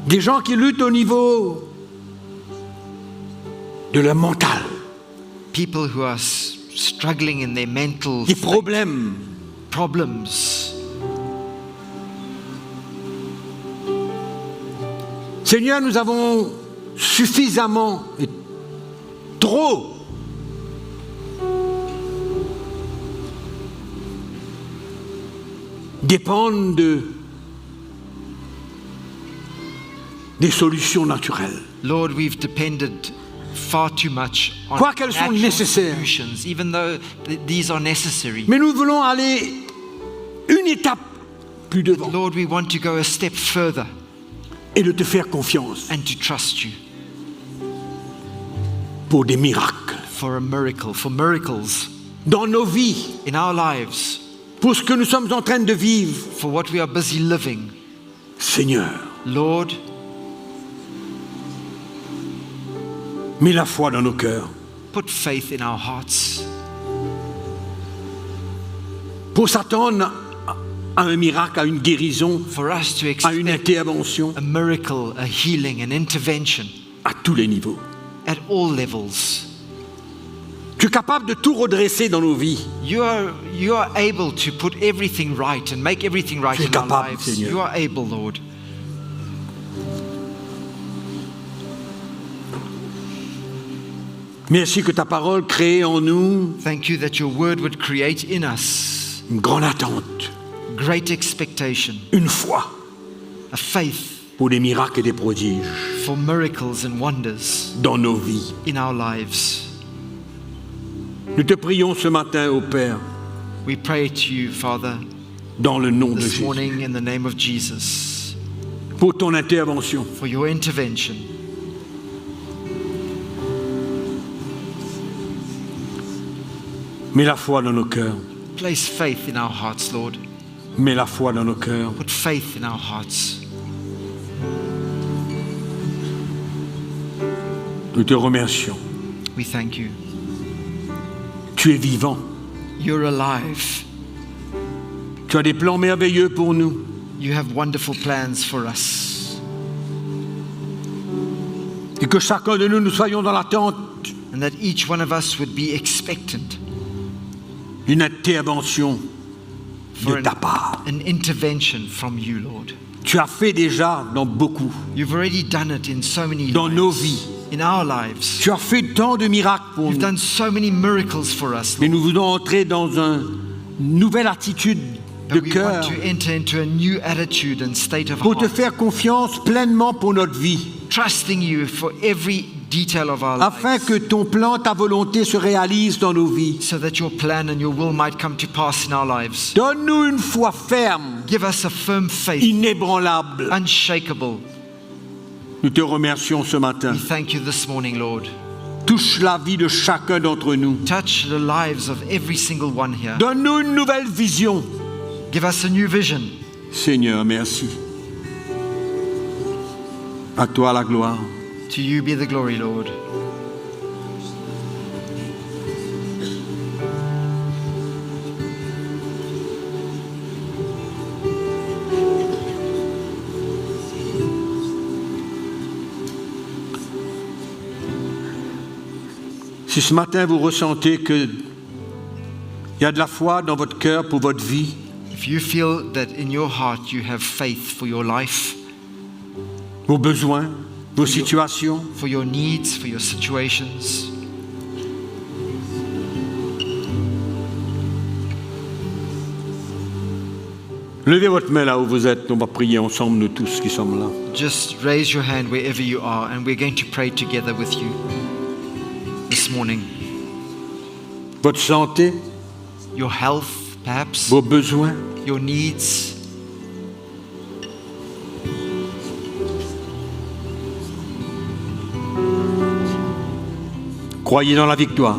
des gens qui luttent au niveau de leur mental, people who are struggling in their mental des problèmes. problems. Seigneur, nous avons suffisamment et trop dépendent des solutions naturelles. Lord, we've depended far too much on Quoi qu'elles sont natural nécessaires. solutions, even though these are necessary. Mais nous voulons aller une étape plus devant Lord, we want to go a step further et de te faire confiance and to trust you pour des miracles for a miracle, for miracles dans nos vies, in our lives, pour ce que nous sommes en train de vivre. for what we are busy living. Seigneur, Lord, mets la foi dans nos cœurs put faith in our hearts pour s'attendre à un miracle, à une guérison, for us to à une expect intervention a miracle, a healing, an intervention à tous les niveaux. at all levels. Tu es capable de tout redresser dans nos vies. You are able to put everything right and make everything right Tu es in our capable, lives. Seigneur. You are able, Lord. Merci que ta parole crée en nous Thank you that your word would create in us une grande attente, great expectation, une foi a faith pour des miracles et des prodiges for miracles and wonders dans nos vies. in our lives. Nous te prions ce matin, ô Père, We pray to you, Father, dans le nom de this Jésus, morning in the name of Jesus, pour ton intervention. for your intervention. Mets la foi dans nos cœurs. Place faith in our hearts, Lord. Mets la foi dans nos cœurs. Put faith in our hearts. Nous te remercions. We thank you. Tu es vivant. You're alive. Tu as des plans merveilleux pour nous. You have wonderful plans for us. Et que chacun de nous, nous soyons dans l'attente and that each one of us would be expectant d'une intervention for de ta part. an intervention from you, Lord. Tu as fait déjà dans beaucoup, You've already done it in so many dans lives, nos vies. in our lives. Tu as fait tant de miracles pour You've nous. done so many miracles for us, Mais Lord. nous voulons entrer dans une nouvelle attitude de But we cœur want to enter into a new attitude and state of pour te heart, faire confiance pleinement pour notre vie, trusting you for every detail of our afin lives, que ton plan, ta volonté se réalise dans nos vies. so that your plan and your will might come to pass in our lives. Donne-nous une foi ferme, Give us a firm faith, inébranlable. unshakable. Nous te remercions ce matin. We thank you this morning, Lord. Touche la vie de chacun d'entre nous. Touch the lives of every single one here. Donne-nous une nouvelle vision. Give us a new vision. Seigneur, merci. À toi la gloire. To you be the glory, Lord. Si ce matin vous ressentez qu'il y a de la foi dans votre cœur pour votre vie, If you feel that in your heart you have faith for your life, vos besoins, vos situations, for your needs, for your situations, levez votre main là où vous êtes. On va prier ensemble, nous tous qui sommes là. just raise your hand wherever you are and we're going to pray together with you this morning. Votre santé, Your health, perhaps, vos besoins, your needs. croyez dans la victoire.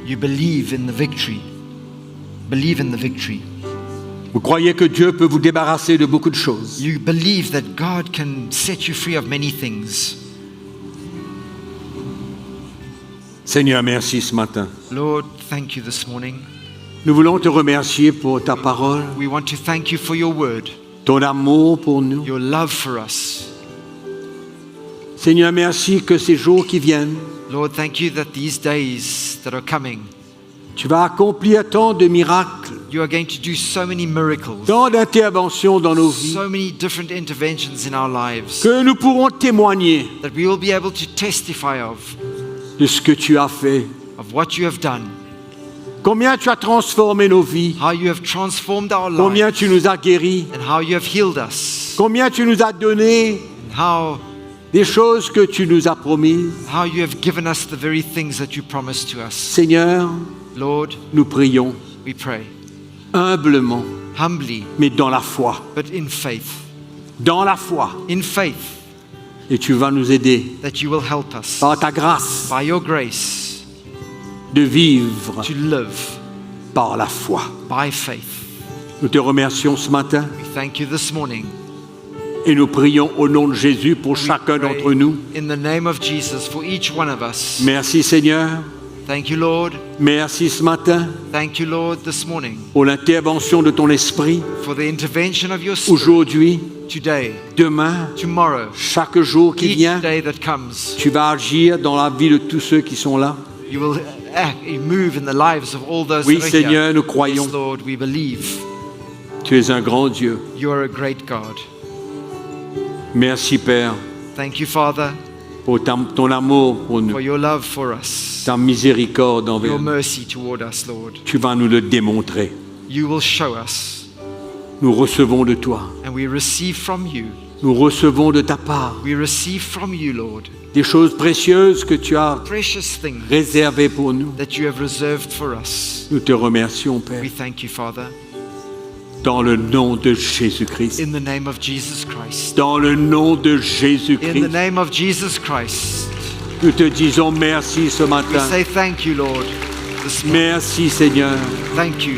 You believe in the victory. Believe in the victory. Vous croyez que Dieu peut vous débarrasser de beaucoup de choses. You believe that God can set you free of many things. Seigneur, merci ce matin. Lord, thank you this morning. Nous voulons te remercier pour ta parole, We want to thank you for your word, ton amour pour nous. your love for us. Seigneur, merci que ces jours qui viennent, Lord, thank you that these days that are coming, tu vas accomplir tant de miracles, you are going to do so many miracles, tant d'interventions dans nos vies, so many different interventions in our lives que nous pourrons témoigner that we will be able to testify de ce que tu as fait. of what you have done, Combien tu as transformé nos vies, how you have transformed our combien lives, tu nous as guéris, and how you have healed us, combien tu nous as donné and how des choses que tu nous as promises. you have given us the very things that you promised to us. Seigneur, Lord, nous prions we pray humblement, humbly, mais dans la foi. but in faith, Dans la foi. in faith Et tu vas nous aider, that you will help us par ta grâce, by your grace de vivre to live par la foi. by faith. Nous te remercions ce matin We thank you this morning. et nous prions au nom de Jésus pour We chacun pray d'entre nous. in the name of Jesus for each one of us. Merci Seigneur, Thank you, Lord. merci ce matin Thank you, Lord, this morning pour l'intervention de ton esprit for the intervention of your Spirit aujourd'hui, today, demain, tomorrow, chaque jour qui each vient. day that comes. Tu vas agir dans la vie de tous ceux qui sont là. You will act, move in the lives of all those Oui that are Seigneur, here. nous croyons. Yes, Lord, we believe Tu es un grand Dieu. you are a great God. Merci Père Thank you, Father, pour ton amour pour nous, for your love for us, ta miséricorde envers your nous. mercy toward us, Lord. Tu vas nous le démontrer. You will show us, Nous recevons de toi. and we receive from you. Nous recevons de ta part We receive from you, Lord, des choses précieuses que tu as precious things réservées pour nous. that you have reserved for us. Nous te remercions Père, We thank you, Father, dans le nom de Jésus-Christ. in the name of Jesus Christ. Dans le nom de In the Jésus-Christ, name of Jesus Christ, nous te disons merci ce we matin. say thank you, Lord, this morning. Merci Seigneur. Thank you.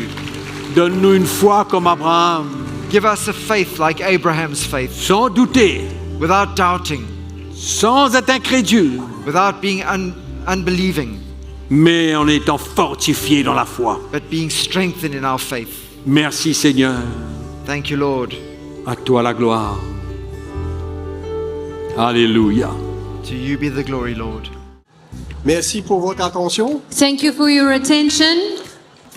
Donne-nous une foi comme Abraham, Give us a faith like Abraham's faith, sans douter, without doubting, sans être incrédule, without being unbelieving, mais en étant fortifié dans la foi. but being strengthened in our faith. Merci Seigneur. Thank you, Lord. À toi la gloire. Alléluia. To you be the glory, Lord. Merci pour votre attention. Thank you for your attention.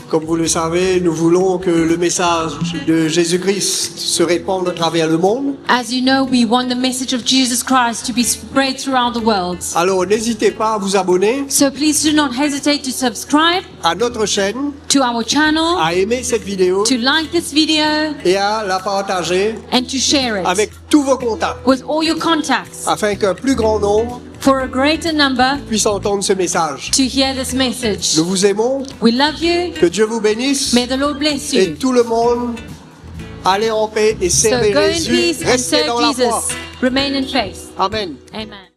Comme vous le savez, nous voulons que le message de Jésus-Christ se répande à travers le monde. As you know, we want the message of Jesus Christ to be spread throughout the world. Alors n'hésitez pas à vous abonner So please do not hesitate to subscribe à notre chaîne, to our channel, à aimer cette vidéo to like this video, et à la partager and to share it avec tous vos contacts with all your contacts afin qu'un plus grand nombre for a greater number puisse entendre ce message. to hear this message. Nous vous aimons, We love you. que Dieu vous bénisse May the Lord bless et you. tout le monde allez en paix et So servez go in Jésus, peace and restez serve dans la foi. Jesus. Remain in faith. Amen. Amen.